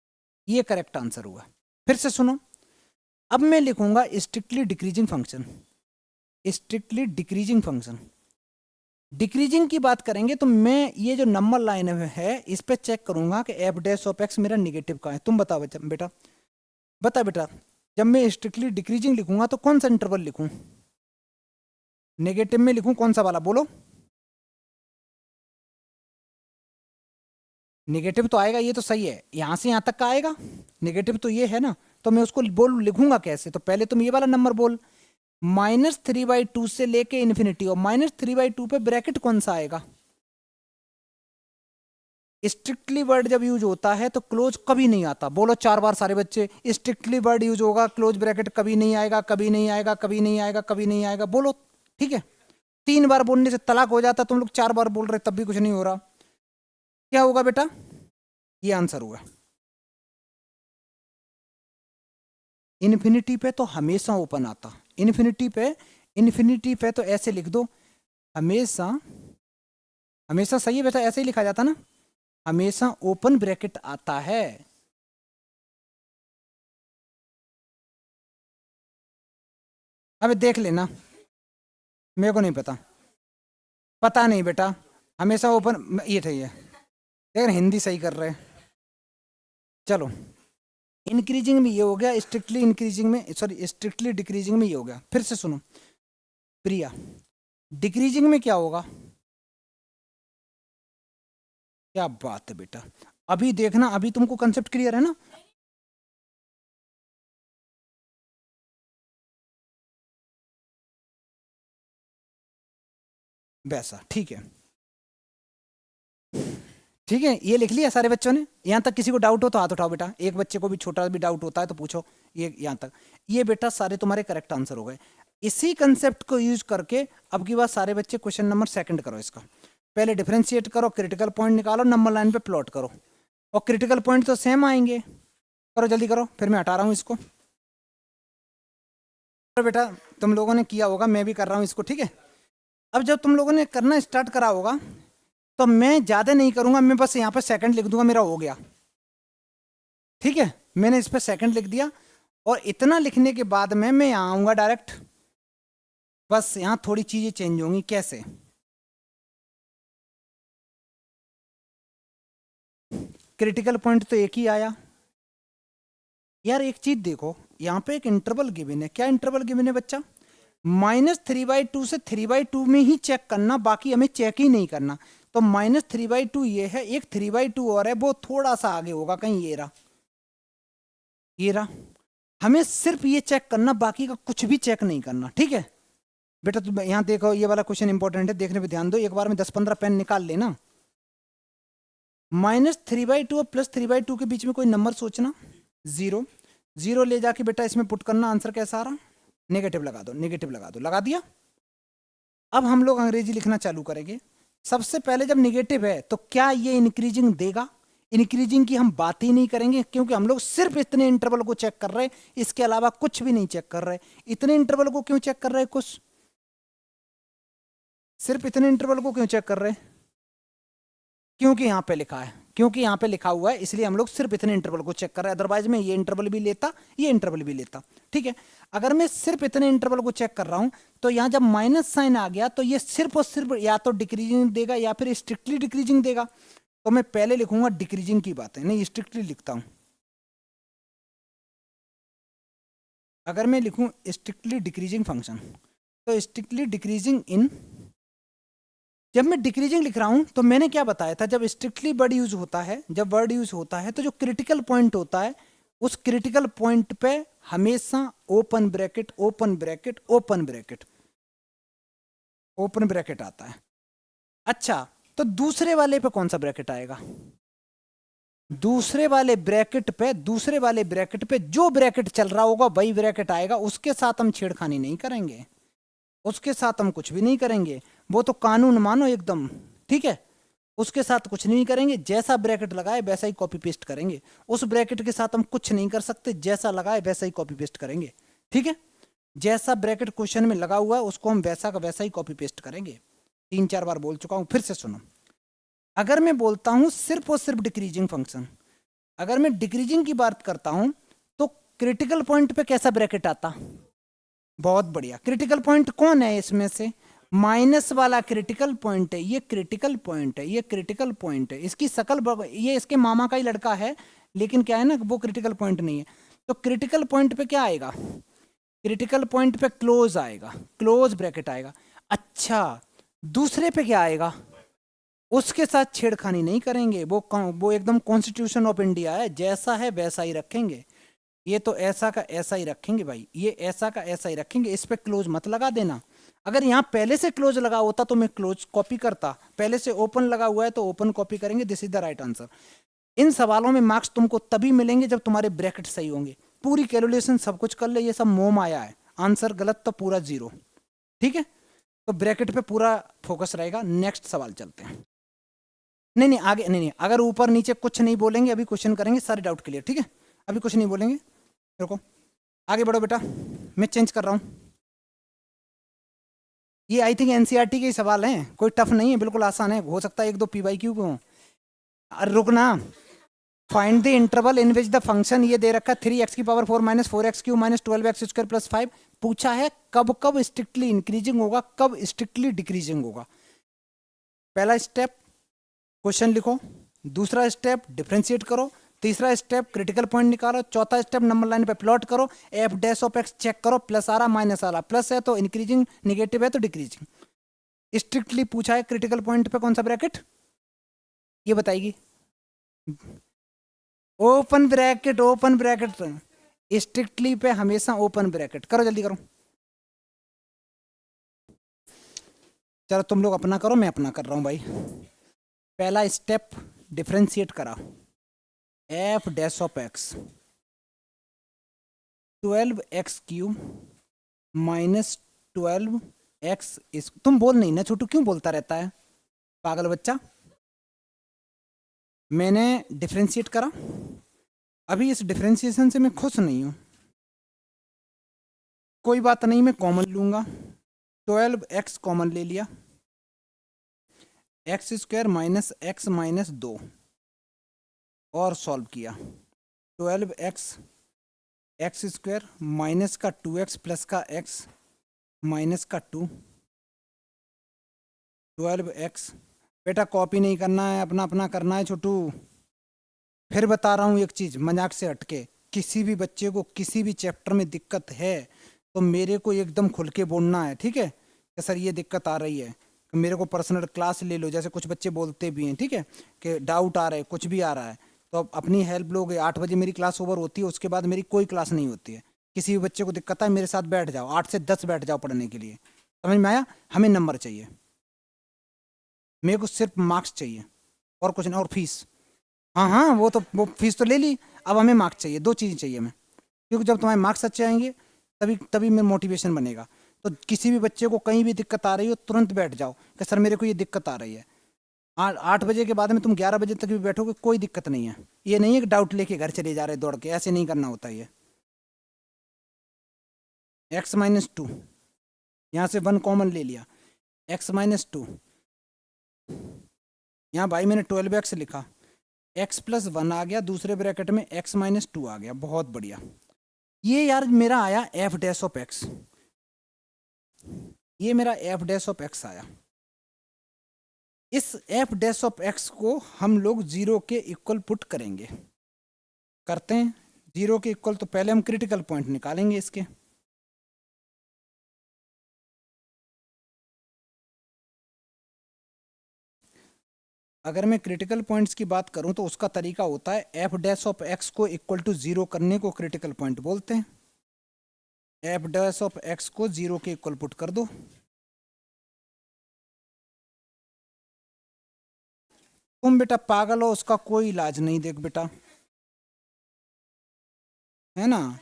ये करेक्ट आंसर हुआ। फिर से सुनो, अब मैं लिखूंगा strictly decreasing function, strictly decreasing function. Decreasing की बात करेंगे तो मैं ये जो नंबर लाइन है इस पे चेक करूंगा कि f' मेरा निगेटिव का है। तुम बताओ बेटा, बता बेटा, जब मैं स्ट्रिक्टली डिक्रीजिंग लिखूंगा तो कौन सा इंटरवल लिखूं? नेगेटिव में लिखूं कौन सा वाला, बोलो? नेगेटिव तो आएगा, ये तो सही है, यहां से यहां तक का आएगा, नेगेटिव तो ये है ना। तो मैं उसको बोल लिखूंगा कैसे? तो पहले तुम ये वाला नंबर बोल, -3/2 से लेके इन्फिनिटी, और -3/2 पे ब्रैकेट कौन सा आएगा? स्ट्रिक्टली वर्ड जब यूज होता है तो क्लोज कभी नहीं आता। बोलो 4 बार सारे बच्चे, स्ट्रिक्टली वर्ड यूज होगा, क्लोज ब्रैकेट कभी नहीं आएगा, कभी नहीं आएगा, कभी नहीं आएगा, कभी नहीं आएगा। बोलो, ठीक है? 3 बार बोलने से तलाक हो जाता, तुम लोग 4 बार बोल रहे तब भी कुछ नहीं हो रहा। क्या होगा बेटा? ये आंसर हुआ। इन्फिनिटी पे तो हमेशा ओपन आता, इन्फिनिटी पे तो ऐसे लिख दो, हमेशा, हमेशा सही है बेटा, ऐसे ही लिखा जाता ना, हमेशा ओपन ब्रैकेट आता है। अबे देख लेना, मेरे को नहीं पता, पता नहीं बेटा, हमेशा ओपन ये सही है। यार हिंदी सही कर रहे हैं। चलो, इंक्रीजिंग में ये हो गया, स्ट्रिक्टली इंक्रीजिंग में, सॉरी स्ट्रिक्टली डिक्रीजिंग में ये हो गया। फिर से सुनो, प्रिया, डिक्रीजिंग में क्या होगा? क्या बात है बेटा, अभी देखना, अभी तुमको कंसेप्ट क्लियर है ना? वैसा, ठीक है, ठीक है, ये लिख लिया सारे बच्चों ने? यहाँ तक किसी को डाउट हो तो हाथ उठाओ बेटा, एक बच्चे को भी छोटा भी डाउट होता है तो पूछो। ये यहाँ तक, ये बेटा सारे तुम्हारे करेक्ट आंसर हो गए। इसी कंसेप्ट को यूज करके अब की बात सारे बच्चे क्वेश्चन नंबर सेकंड करो इसका। पहले डिफरेंशिएट करो, क्रिटिकल पॉइंट निकालो, नंबर लाइन पे प्लॉट करो, और क्रिटिकल पॉइंट तो सेम आएंगे। करो जल्दी करो, फिर मैं हटा रहा हूँ इसको। तो बेटा तुम लोगों ने किया होगा, मैं भी कर रहा हूँ इसको, ठीक है। अब जब तुम लोगों ने करना स्टार्ट करा होगा तो मैं ज़्यादा नहीं करूँगा, मैं बस यहाँ पर सेकंड लिख दूंगा, मेरा हो गया, ठीक है। मैंने इस पर सेकंड लिख दिया, और इतना लिखने के बाद में मैं यहाँ आऊँगा डायरेक्ट, बस यहाँ थोड़ी चीज़ें चेंज होंगी। कैसे? क्रिटिकल पॉइंट तो एक ही आया यार। एक चीज देखो, यहाँ पे एक इंटरवल गिवन है। क्या इंटरवल गिवन है बच्चा? -3/2 से 3/2 में ही चेक करना, बाकी हमें चेक ही नहीं करना। तो -3/2 ये है, एक 3/2 और है, वो थोड़ा सा आगे होगा कहीं, ये रहा, ये रहा। हमें सिर्फ ये चेक करना, बाकी का कुछ भी चेक नहीं करना, ठीक है बेटा। तुम यहाँ देखो, ये वाला क्वेश्चन इंपॉर्टेंट है, देखने पे ध्यान दो, एक बार में 10-15 पेन निकाल लेना। -3/2 और +3/2 के बीच में कोई नंबर सोचना, 0 0 ले जाके बेटा इसमें पुट करना, आंसर कैसा आ रहा? नेगेटिव लगा दो, नेगेटिव लगा दो, लगा दिया। अब हम लोग अंग्रेजी लिखना चालू करेंगे। सबसे पहले जब नेगेटिव है तो क्या ये इंक्रीजिंग देगा? इंक्रीजिंग की हम बात ही नहीं करेंगे, क्योंकि हम लोग सिर्फ इतने इंटरवल को चेक कर रहे हैं, इसके अलावा कुछ भी नहीं चेक कर रहे। इतने इंटरवल को क्यों चेक कर रहे हैं? कुछ सिर्फ इतने इंटरवल को क्यों चेक कर रहे हैं? क्योंकि यहाँ पे लिखा है, क्योंकि यहाँ पे लिखा हुआ है, इसलिए हम लोग सिर्फ इतने इंटरवल को चेक कर रहे हैं। अदरवाइज मैं ये इंटरवल भी लेता, ये इंटरवल भी लेता, ठीक है। अगर मैं सिर्फ इतने इंटरवल को चेक कर रहा हूं तो यहाँ जब माइनस साइन आ गया तो ये सिर्फ और सिर्फ या तो डिक्रीजिंग देगा या फिर स्ट्रिक्टली डिक्रीजिंग देगा। तो मैं पहले लिखूंगा डिक्रीजिंग की बात है, नहीं स्ट्रिक्टली लिखता हूं। अगर मैं लिखूं स्ट्रिक्टली डिक्रीजिंग फंक्शन, तो स्ट्रिक्टली डिक्रीजिंग इन, जब मैं डिक्रीजिंग लिख रहा हूं तो मैंने क्या बताया था, जब स्ट्रिक्टली वर्ड यूज होता है, जब वर्ड यूज होता है तो जो क्रिटिकल पॉइंट होता है, उस क्रिटिकल पॉइंट पे हमेशा open bracket open bracket open bracket open bracket आता है। अच्छा, तो दूसरे वाले पे कौन सा ब्रैकेट आएगा? दूसरे वाले ब्रैकेट पे, दूसरे वाले ब्रैकेट पे जो ब्रैकेट चल रहा होगा वही ब्रैकेट आएगा, उसके साथ हम छेड़खानी नहीं करेंगे, उसके साथ हम कुछ भी नहीं करेंगे, वो तो कानून मानो एकदम, ठीक है। उसके साथ कुछ नहीं करेंगे, जैसा ब्रैकेट लगाए वैसा ही कॉपी पेस्ट करेंगे। उस ब्रैकेट के साथ हम कुछ नहीं कर सकते, जैसा लगाए वैसा ही कॉपी पेस्ट करेंगे, ठीक है। जैसा ब्रैकेट क्वेश्चन में लगा हुआ है उसको हम वैसा का वैसा ही कॉपी पेस्ट करेंगे। 3-4 बार बोल चुका हूं, फिर से सुनो। अगर मैं बोलता हूं सिर्फ और सिर्फ डिक्रीजिंग फंक्शन, अगर मैं डिक्रीजिंग की बात करता हूं तो क्रिटिकल पॉइंट पे कैसा ब्रैकेट आता? बहुत बढ़िया। क्रिटिकल पॉइंट कौन है इसमें से? माइनस वाला क्रिटिकल पॉइंट है, ये क्रिटिकल पॉइंट है, ये क्रिटिकल पॉइंट है। इसकी शकल, ये इसके मामा का ही लड़का है, लेकिन क्या है ना, वो क्रिटिकल पॉइंट नहीं है। तो क्रिटिकल पॉइंट पे क्या आएगा? क्रिटिकल पॉइंट पे क्लोज आएगा, क्लोज ब्रैकेट आएगा। अच्छा, दूसरे पे क्या आएगा? उसके साथ छेड़खानी नहीं करेंगे, वो एकदम कॉन्स्टिट्यूशन ऑफ इंडिया है, जैसा है वैसा ही रखेंगे। ये तो ऐसा का ऐसा ही रखेंगे भाई, ये ऐसा का ऐसा ही रखेंगे, इस पे क्लोज मत लगा देना। अगर यहाँ पहले से क्लोज लगा होता तो मैं क्लोज कॉपी करता, पहले से ओपन लगा हुआ है तो ओपन कॉपी करेंगे। This is the right answer. इन सवालों में मार्क्स तुमको तभी मिलेंगे जब तुम्हारे ब्रैकेट सही होंगे। पूरी कैलकुलेशन सब कुछ कर ले, ये सब मोम आया है, आंसर गलत तो पूरा 0, ठीक है। तो ब्रैकेट पे पूरा फोकस रहेगा। नेक्स्ट सवाल चलते हैं। नहीं नहीं आगे नहीं, अगर ऊपर नीचे कुछ नहीं बोलेंगे, अभी क्वेश्चन करेंगे, सारे डाउट क्लियर, ठीक है। अभी कुछ नहीं बोलेंगे, रुको, आगे बढ़ो बेटा, मैं चेंज कर रहा हूँ। ये आई थिंक एनसीईआरटी के ही सवाल हैं, कोई टफ नहीं है, बिल्कुल आसान है। हो सकता है 1-2 PYQ को हो। रुकना, find the interval in which the function, ये दे रखा है 3x⁴ - 4x³ - 12x² + 5। पूछा है कब कब स्ट्रिक्टली इंक्रीजिंग होगा, कब स्ट्रिक्टली डिक्रीजिंग होगा। पहला स्टेप क्वेश्चन लिखो, दूसरा स्टेप डिफरेंशिएट करो, तीसरा स्टेप क्रिटिकल पॉइंट निकालो, चौथा स्टेप नंबर लाइन पे प्लॉट करो, f dash of x check करो, प्लस आ रहा माइनस आ रहा, प्लस है तो इंक्रीजिंग, निगेटिव है तो डिक्रीजिंग। स्ट्रिक्टली पूछा है क्रिटिकल पॉइंट पे कौन सा ब्रैकेट, ये बताएगी। Open bracket, open bracket, strictly पे हमेशा ओपन ब्रैकेट। करो जल्दी करो, चलो तुम लोग अपना करो, मैं अपना कर रहा हूं भाई। पहला स्टेप डिफरेंशिएट करा, F dash of x 12x³ minus 12x इस, तुम बोल नहीं ना छोटू, क्यों बोलता रहता है पागल बच्चा। मैंने डिफरेंशिएट करा, अभी इस डिफरेंशिएशन से मैं खुश नहीं हूं, कोई बात नहीं, मैं कॉमन लूंगा, 12x कॉमन ले लिया, x² माइनस x माइनस 2 और सॉल्व किया, 12x x² माइनस का 2x प्लस का x माइनस का 2, 12x। बेटा कॉपी नहीं करना है, अपना अपना करना है छोटू। फिर बता रहा हूँ एक चीज़ मजाक से हटके, किसी भी बच्चे को किसी भी चैप्टर में दिक्कत है तो मेरे को एकदम खुल के बोलना है, ठीक है कि सर ये दिक्कत आ रही है, मेरे को पर्सनल क्लास ले लो, जैसे कुछ बच्चे बोलते भी हैं, ठीक है कि डाउट आ रहा है, कुछ भी आ रहा है तो अब अपनी हेल्प लोगे। 8 बजे मेरी क्लास ओवर होती है, उसके बाद मेरी कोई क्लास नहीं होती है। किसी भी बच्चे को दिक्कत है मेरे साथ बैठ जाओ, 8 से 10 बैठ जाओ पढ़ने के लिए, समझ में आया। हमें नंबर चाहिए, मेरे को सिर्फ मार्क्स चाहिए और कुछ नहीं, और फीस, हाँ हाँ वो फीस तो ले ली, अब हमें मार्क्स चाहिए, 2 चीज़ें चाहिए हमें, क्योंकि जब तुम्हारे मार्क्स अच्छे आएंगे तभी तभी मेरा मोटिवेशन बनेगा। तो किसी भी बच्चे को कहीं भी दिक्कत आ रही हो तुरंत बैठ जाओ कि सर मेरे को ये दिक्कत आ रही है। 8 बजे के बाद में तुम 11 बजे तक भी बैठोगे कोई दिक्कत नहीं है, ये नहीं है कि डाउट लेके घर चले जा रहे दौड़ के, ऐसे नहीं करना होता ये। x माइनस 2, यहाँ से 1 कॉमन ले लिया, x माइनस 2, यहाँ भाई मैंने 12x लिखा, x प्लस 1 आ गया, दूसरे ब्रैकेट में x माइनस 2 आ गया, बहुत बढ़िया। ये यार मेरा आया एफ डैश ऑफ एक्स, ये मेरा एफ डैश ऑफ एक्स आया। इस एफ डैश ऑफ एक्स को हम लोग 0 के इक्वल पुट करेंगे, करते हैं 0 के इक्वल। तो पहले हम क्रिटिकल पॉइंट निकालेंगे इसके, अगर मैं क्रिटिकल पॉइंट्स की बात करूं तो उसका तरीका होता है एफ डैश ऑफ एक्स को इक्वल टू 0 करने को क्रिटिकल पॉइंट बोलते हैं। एफ डैश ऑफ एक्स को 0 के इक्वल पुट कर दो, तुम बेटा पागल हो, उसका कोई इलाज नहीं, देख बेटा, है ना।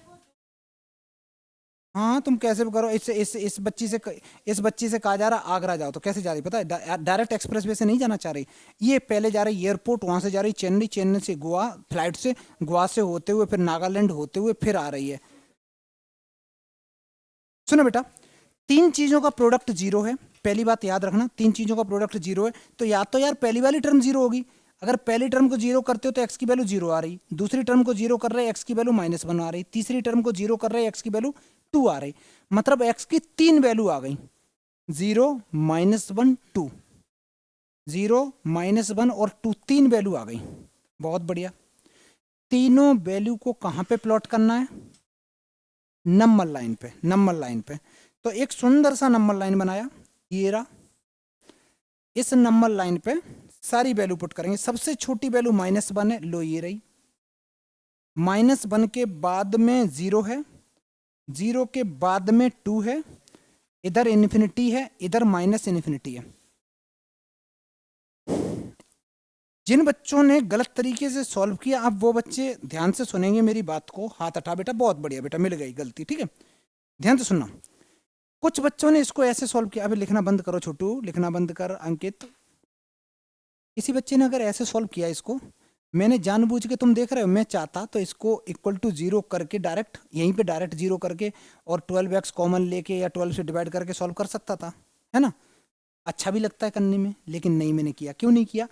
हाँ तुम कैसे भी करो, इस बच्ची से कहा जा रहा आगरा जाओ तो कैसे जा रही पता है, डायरेक्ट एक्सप्रेस वे से नहीं जाना चाह रही, ये पहले जा रही एयरपोर्ट, वहां से जा रही चेन्नई, चेन्नई से गोवा फ्लाइट से, गोवा से होते हुए फिर नागालैंड होते हुए फिर आ रही है। सुनो बेटा, 3 चीजों का प्रोडक्ट 0 है, पहली बात याद रखना, 3 चीजों का प्रोडक्ट 0 है, तो या तो यार पहली वाली टर्म 0 होगी, अगर पहली टर्म को 0 करते हो तो x की वैल्यू 0 आ रही, दूसरी टर्म को 0 कर रहे x की वैल्यू -1 आ रही, तीसरी टर्म को 0 कर रहे x की वैल्यू 2 आ रही, मतलब x की 3 वैल्यू आ गई, 0 -1 2, 0 -1 और 2, 3 वैल्यू आ गई, बहुत बढ़िया। तीनों वैल्यू को कहां पे प्लॉट करना है, नंबर लाइन पे, नंबर लाइन पे। तो एक सुंदर सा नंबर लाइन बनाया, ये रहा, इस नंबर लाइन पे सारी वैल्यू पुट करेंगे, सबसे छोटी वैल्यू -1 है, लो ये रही, -1 के बाद में 0 है, 0 के बाद में 2 है, इधर इन्फिनिटी है, इधर -इन्फिनिटी है। जिन बच्चों ने गलत तरीके से सॉल्व किया, अब वो बच्चे ध्यान से सुनेंगे मेरी बात को, हाथ हटा बेटा, बहुत बढ़िया बेटा, मिल गई गलती, ठीक है, ध्यान से सुनना। कुछ बच्चों ने इसको ऐसे सॉल्व किया, अभी लिखना बंद करो छोटू, लिखना बंद कर अंकित। किसी बच्चे ने अगर ऐसे सॉल्व किया इसको, मैंने जानबूझ के, तुम देख रहे हो, मैं चाहता तो इसको इक्वल टू 0 करके डायरेक्ट यहीं पे डायरेक्ट 0 करके और 12x कॉमन लेके या 12 से डिवाइड करके सॉल्व कर सकता था, है ना, अच्छा भी लगता है करने में, लेकिन नहीं मैंने किया। क्यों नहीं किया,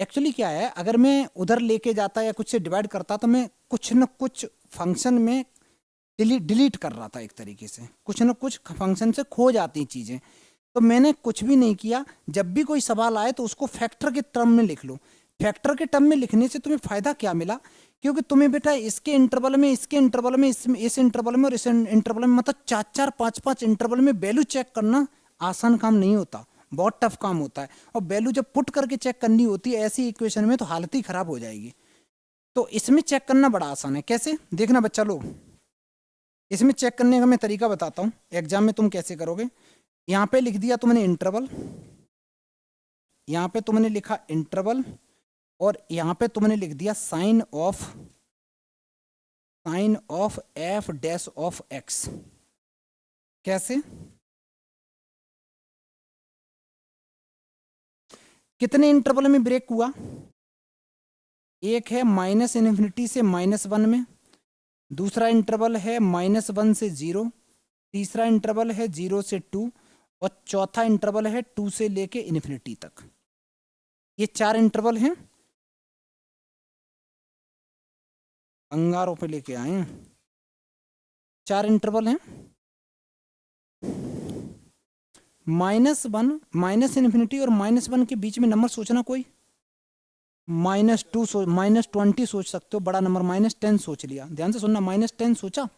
एक्चुअली क्या है, अगर मैं उधर लेके जाता या कुछ से डिवाइड करता तो मैं कुछ न कुछ फंक्शन में डिलीट कर रहा था, एक तरीके से कुछ न कुछ फंक्शन से खो जाती चीज़ें, तो मैंने कुछ भी नहीं किया। जब भी कोई सवाल आए तो उसको फैक्टर के टर्म में लिख लो, फैक्टर के टर्म में लिखने से तुम्हें फायदा क्या मिला, क्योंकि तुम्हें बेटा इसके इंटरवल में, इसके इंटरवल में, इस इंटरवल में और इस इंटरवल में, मतलब 4-4 5-5 इंटरवल में वैल्यू चेक करना आसान काम नहीं होता, बहुत टफ काम होता है। और वैल्यू जब पुट करके चेक करनी होती है ऐसी इक्वेशन में तो हालत ही खराब हो जाएगी। तो इसमें चेक करना बड़ा आसान है। कैसे, देखना बच्चा लोग, इसमें चेक करने का मैं तरीका बताता हूँ, एग्जाम में तुम कैसे करोगे। यहाँ पे लिख दिया तुमने इंटरवल, यहाँ पे तुमने लिखा इंटरवल, और यहाँ पे तुमने लिख दिया sign of f dash of x. कैसे, कितने इंटरवल में ब्रेक हुआ, एक है माइनस इन्फिनिटी से -1 में, दूसरा इंटरवल है -1 से 0, तीसरा इंटरवल है 0 से 2, और चौथा इंटरवल है 2 से लेके इन्फिनिटी तक। ये 4 इंटरवल हैं, अंगारों पे लेके आए हैं, 4 इंटरवल हैं। -1, माइनस इन्फिनिटी और -1 के बीच में नंबर सोचना कोई, -2 -20 सोच सकते हो, बड़ा नंबर -10 सोच लिया, ध्यान से सुनना, -10 सोचा।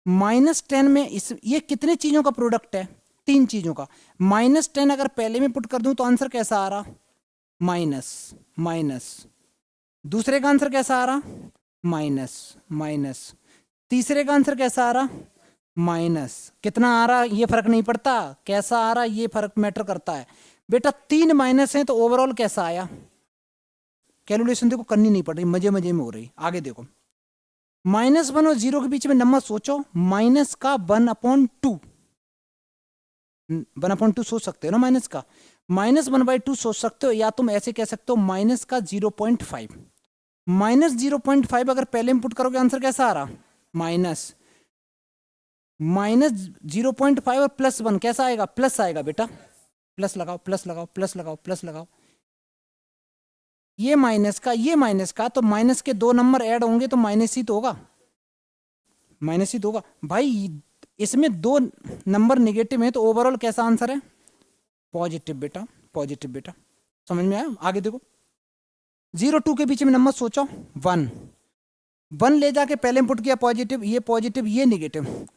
-10 में ये कितने चीजों का प्रोडक्ट है, 3 चीजों का। -10 अगर पहले में पुट कर दूं तो आंसर कैसा आ रहा, माइनस। दूसरे का आंसर कैसा आ रहा, माइनस। तीसरे का आंसर कैसा आ रहा, माइनस। कितना आ रहा ये फर्क नहीं पड़ता, कैसा आ रहा ये फर्क मैटर करता है। बेटा 3 माइनस है तो ओवरऑल कैसा आया, कैलकुलेशन देखो करनी नहीं पड़ रही, मजे में हो रही। आगे देखो, -1 और 0 के बीच में नंबर सोचो, माइनस का 1/2, 1/2 सोच सकते हो ना, माइनस का -1/2 सोच सकते हो, या तुम ऐसे कह सकते हो माइनस का 0.5। -0.5 अगर पहले इनपुट करोगे आंसर कैसा आ रहा, -0.5 और +1 कैसा आएगा, प्लस आएगा बेटा, प्लस लगाओ। ये माइनस का तो माइनस के 2 नंबर ऐड होंगे तो माइनस ही तो होगा, भाई। इसमें 2 नंबर नेगेटिव है तो ओवरऑल कैसा आंसर है, पॉजिटिव बेटा। समझ में आया। आगे देखो, 0-2 के बीच में नंबर सोचो, 1 ले जाके पहले इनपुट किया पॉजिटिव, ये नेगेटिव,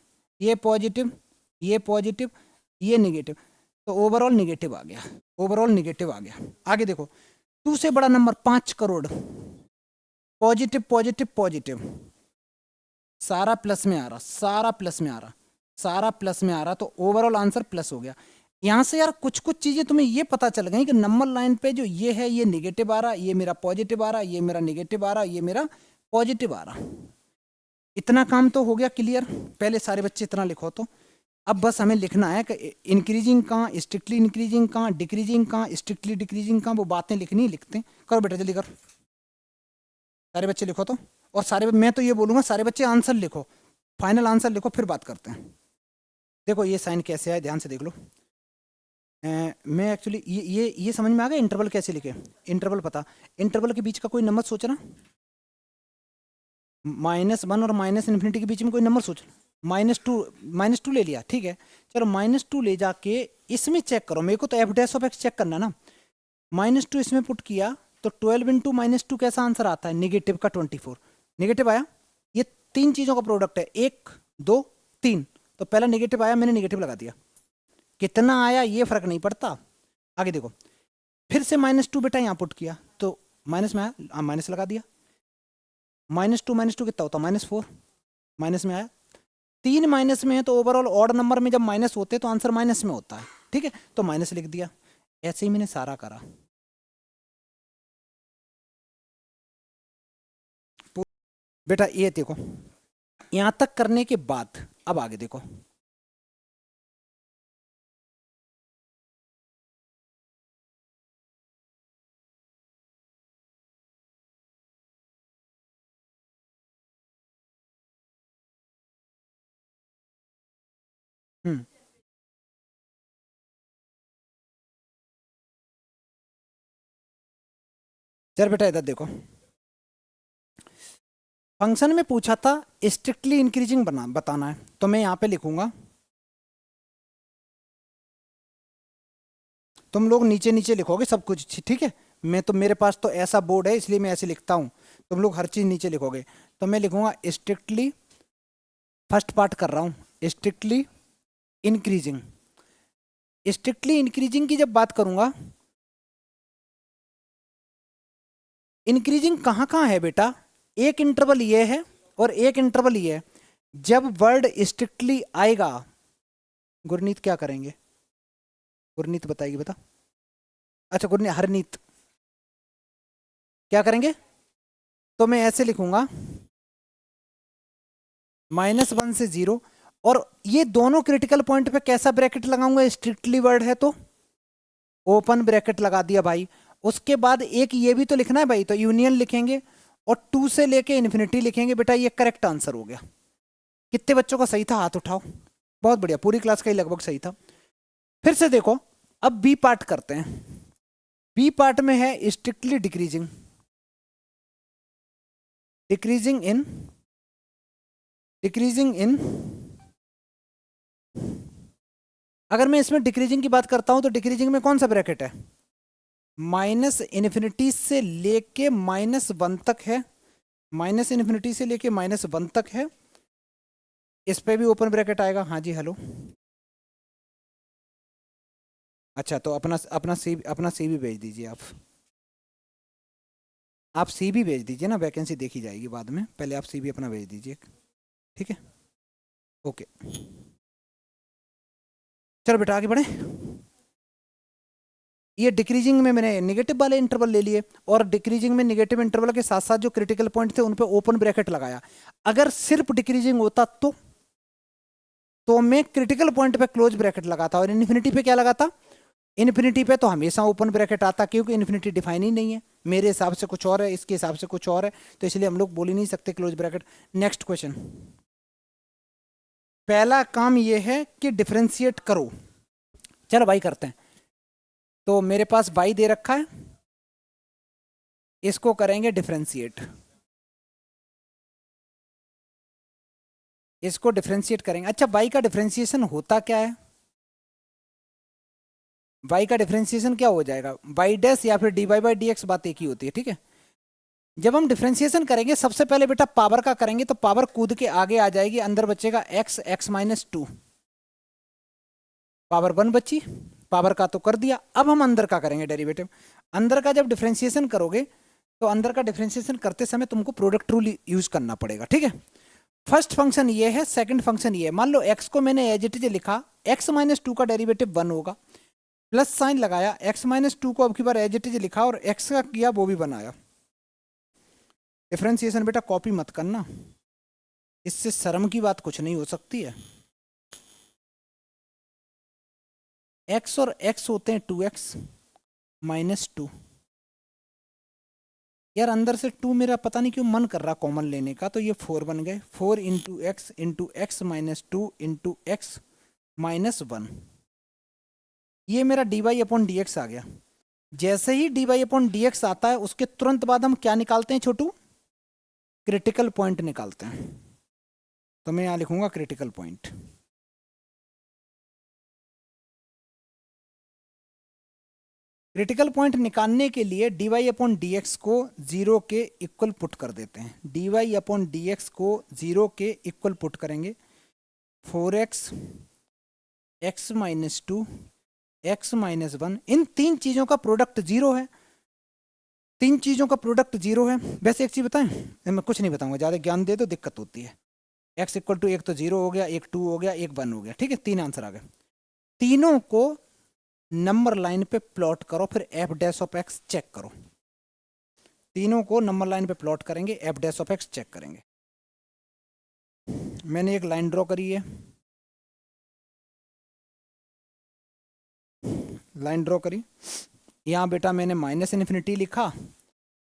ये पॉजिटिव, ये नेगेटिव, तो ओवरऑल नेगेटिव आ गया। आगे देखो, 2 से बड़ा नंबर 5 करोड़, पॉजिटिव, सारा प्लस में आ रहा, तो ओवरऑल आंसर प्लस हो गया। यहां से यार कुछ चीजें तुम्हें ये पता चल गई कि नंबर लाइन पे जो ये है ये नेगेटिव आ रहा, ये मेरा पॉजिटिव आ रहा, ये मेरा नेगेटिव आ रहा, ये मेरा पॉजिटिव आ रहा। इतना काम तो हो गया क्लियर। पहले सारे बच्चे इतना लिखो, तो अब बस हमें लिखना है कि इंक्रीजिंग कहाँ, स्ट्रिक्टली इंक्रीजिंग कहाँ, डिक्रीजिंग कहाँ, स्ट्रिक्टली डिक्रीजिंग कहाँ, वो बातें लिखनी लिखते हैं। करो बेटा जल्दी कर, सारे बच्चे लिखो तो। और सारे, मैं तो ये बोलूँगा सारे बच्चे आंसर लिखो, फाइनल आंसर लिखो, फिर बात करते हैं। देखो ये साइन कैसे है, ध्यान से देख लो। मैं एक्चुअली ये समझ में आ गया इंटरवल कैसे लिखे, इंटरवल पता, इंटरवल के बीच का कोई नंबर सोचना, -1 और माइनस इन्फिनिटी के बीच में कोई नंबर सोचना, -2 ले लिया, ठीक है। चलो -2 ले जाके इसमें चेक करो, मेरे को तो f' चेक करना ना। -2 इसमें पुट किया तो 12 × -2 कैसा आंसर आता है, नेगेटिव का 24, नेगेटिव आया। ये 3 चीजों का प्रोडक्ट है, 1 2 3, तो पहला नेगेटिव आया, मैंने नेगेटिव लगा दिया, कितना आया ये फर्क नहीं पड़ता। आगे देखो, फिर से -2 बेटा यहाँ पुट किया तो माइनस में आया, माइनस लगा दिया, -2 कितना होता है, -4, माइनस में आया। 3 माइनस में है तो ओवरऑल ऑड नंबर में जब माइनस होते तो आंसर माइनस में होता है, ठीक है, तो माइनस लिख दिया। ऐसे ही मैंने सारा करा। बेटा ये देखो, यहां तक करने के बाद अब आगे देखो, चल बेटा इधर देखो, फंक्शन में पूछा था स्ट्रिक्टली इंक्रीजिंग बताना है, तो मैं यहां पे लिखूंगा, तुम लोग नीचे नीचे लिखोगे सब कुछ, ठीक है। मैं तो, मेरे पास तो ऐसा बोर्ड है इसलिए मैं ऐसे लिखता हूँ, तुम लोग हर चीज नीचे लिखोगे। तो मैं लिखूंगा स्ट्रिक्टली, फर्स्ट पार्ट कर रहा हूँ, स्ट्रिक्टली इंक्रीजिंग। स्ट्रिक्टली इंक्रीजिंग की जब बात करूंगा, इंक्रीजिंग कहाँ कहाँ है बेटा, एक इंटरवल ये है और एक इंटरवल ये है। जब वर्ड स्ट्रिक्टली आएगा, गुरनीत क्या करेंगे, गुरनीत बताएगी, बता। अच्छा गुरनीत, हरनीत क्या करेंगे, तो मैं ऐसे लिखूंगा -1 से 0, और ये दोनों क्रिटिकल पॉइंट पे कैसा ब्रैकेट लगाऊंगा, स्ट्रिक्टली वर्ड है तो ओपन ब्रैकेट लगा दिया भाई। उसके बाद एक ये भी तो लिखना है भाई, तो यूनियन लिखेंगे और 2 से लेके इन्फिनिटी लिखेंगे। बेटा ये करेक्ट आंसर हो गया। कितने बच्चों का सही था, हाथ उठाओ। बहुत बढ़िया, पूरी क्लास का ही लगभग सही था। फिर से देखो, अब बी पार्ट करते हैं। बी पार्ट में है strictly decreasing, decreasing in, decreasing in, अगर मैं इसमें डिक्रीजिंग की बात करता हूं तो डिक्रीजिंग में कौन सा ब्रैकेट है, -इन्फिनिटी से लेके -1 तक है, -इन्फिनिटी से लेके -1 तक है। इस पे भी ओपन ब्रैकेट आएगा। हाँ जी, हेलो। अच्छा तो अपना सी भी भेज दीजिए आप सी भी भेज दीजिए ना, वैकेंसी देखी जाएगी बाद में, पहले आप सी भी अपना भेज दीजिए, ठीक है। ओके, चलो बेटा आगे बढ़े। ये डिक्रीजिंग में मैंने निगेटिव वाले इंटरवल ले लिए, और डिक्रीजिंग में निगेटिव इंटरवल के साथ साथ जो क्रिटिकल पॉइंट थे उन पे ओपन ब्रैकेट लगाया। अगर सिर्फ डिक्रीजिंग होता तो मैं क्रिटिकल पॉइंट पे क्लोज ब्रैकेट लगाता, और इन्फिनिटी पे क्या लगाता, इन्फिनिटी पे तो हमेशा ओपन ब्रैकेट आता, क्योंकि इन्फिनिटी डिफाइन ही नहीं है। मेरे हिसाब से कुछ और है, इसके हिसाब से कुछ और है, तो इसलिए हम लोग बोल ही नहीं सकते क्लोज ब्रैकेट। नेक्स्ट क्वेश्चन, पहला काम ये है कि डिफरेंशिएट करो। चलो भाई करते हैं। तो मेरे पास y दे रखा है, इसको करेंगे डिफरेंशिएट, इसको डिफरेंशिएट करेंगे। अच्छा y का डिफरेंशिएशन होता क्या है, y का डिफरेंशिएशन क्या हो जाएगा, y डैश या फिर dy बाई डी एक्स, बात एक ही होती है, ठीक है। जब हम डिफरेंशिएशन करेंगे सबसे पहले बेटा पावर का करेंगे, तो पावर कूद के आगे आ जाएगी, अंदर बचेगा x, x-2, पावर 1 बची, पावर का तो कर दिया। अब हम अंदर का करेंगे डेरिवेटिव। अंदर का जब डिफरेंशिएशन करोगे तो अंदर का डिफरेंशिएशन करते समय तुमको प्रोडक्ट रूल यूज करना पड़ेगा, ठीक है। फर्स्ट फंक्शन ये है, सेकंड फंक्शन ये है। मान लो x को मैंने एज इट इज लिखा, x-2 का डेरिवेटिव 1 होगा, प्लस साइन लगाया, x-2 को अब की बार एज इट इज लिखा और x का किया वो भी बनाया। डिफरेंशिएशन बेटा कॉपी मत करना, इससे शर्म की बात कुछ नहीं हो सकती है। x और x होते हैं 2x-2। यार अंदर से 2 मेरा पता नहीं क्यों मन कर रहा कॉमन लेने का, तो ये 4 बन गए, 4 इंटू x-2 इंटू x-1, ये मेरा dy/dx आ गया। जैसे ही dy/dx आता है उसके तुरंत बाद हम क्या निकालते हैं छोटू, क्रिटिकल पॉइंट निकालते हैं। तो मैं यहां लिखूंगा क्रिटिकल पॉइंट। क्रिटिकल पॉइंट निकालने के लिए dy/dx को 0 के इक्वल पुट कर देते हैं। dy/dx को 0 के इक्वल पुट करेंगे, 4x, x-2, x-1, इन तीन चीजों का प्रोडक्ट 0 है, तीन चीजों का प्रोडक्ट 0 है। वैसे एक चीज बताएं, मैं कुछ नहीं बताऊंगा, ज्यादा ज्ञान दे तो दिक्कत होती है। x इक्वल टू, एक तो 0 हो गया, एक 2 हो गया, एक 1 हो गया, ठीक है, 3 आंसर आ गए। तीनों को नंबर लाइन पे प्लॉट करो, फिर f dash of x check करो। तीनों को नंबर लाइन पे प्लॉट करेंगे, F dash of x check करेंगे। मैंने एक लाइन ड्रॉ करी है, लाइन ड्रॉ करी, यहाँ बेटा मैंने -इन्फिनिटी लिखा,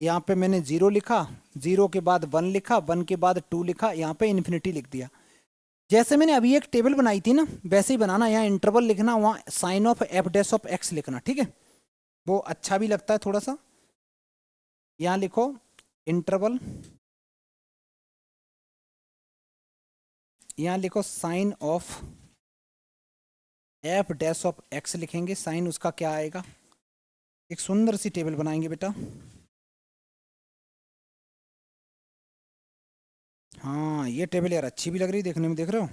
यहाँ पे मैंने 0 लिखा, 0 के बाद 1 लिखा, 1 के बाद 2 लिखा, यहाँ पे इन्फिनिटी लिख दिया। जैसे मैंने अभी एक टेबल बनाई थी ना, वैसे ही बनाना, यहाँ इंटरवल लिखना, वहाँ sign of f dash of x लिखना, ठीक है, वो अच्छा भी लगता है थोड़ा सा। यहाँ लिखो इंटरवल, यहाँ लिखो sign of f dash of x लिखेंगे, साइन उसका क्या आएगा, एक सुंदर सी टेबल बनाएंगे बेटा। हाँ ये टेबल यार अच्छी भी लग रही देखने में, देख रहे हो।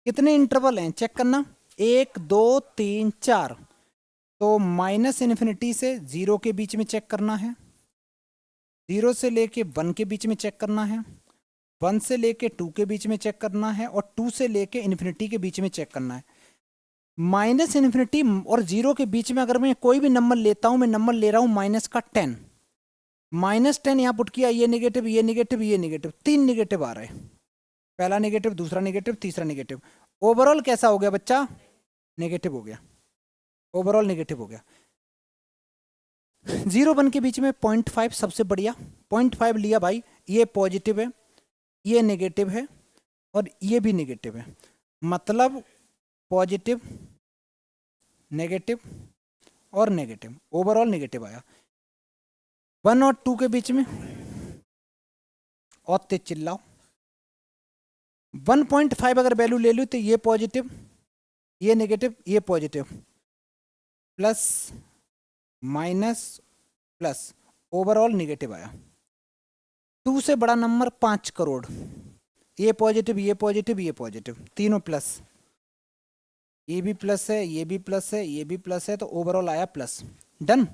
कितने इंटरवल हैं चेक करना, 1 2 3 4। तो माइनस इन्फिनिटी से 0 के बीच में चेक करना है, 0 से लेके 1 के बीच में चेक करना है, 1 से लेके 2 के बीच में चेक करना है, और 2 से लेके इन्फिनिटी के बीच में चेक करना है। माइनस इन्फिनिटी और 0 के बीच में अगर मैं कोई भी नंबर लेता हूं, मैं नंबर ले रहा हूं -10। -10 यहाँ पुट किया, ये नेगेटिव ये नेगेटिव ये नेगेटिव, 3 नेगेटिव आ रहे हैं। पहला नेगेटिव, दूसरा नेगेटिव, तीसरा नेगेटिव। ओवरऑल कैसा हो गया बच्चा, नेगेटिव हो गया, ओवरऑल नेगेटिव हो गया। 0 1 के बीच में 0.5 सबसे बढ़िया, 0.5 लिया भाई। ये पॉजिटिव है, ये नेगेटिव है, और ये भी नेगेटिव है, मतलब पॉजिटिव नेगेटिव और नेगेटिव, ओवरऑल नेगेटिव आया। 1 और 2 के बीच में, और तेज चिल्लाओ, 1.5 अगर वैल्यू ले लूँ तो ये पॉजिटिव ये नेगेटिव ये positive, plus minus plus, overall negative आया। 2 से बड़ा नंबर 5 करोड़, ये पॉजिटिव ये पॉजिटिव ये पॉजिटिव, तीनों प्लस, ये भी प्लस है ये भी प्लस है ये भी प्लस है, तो ओवरऑल आया प्लस। डन।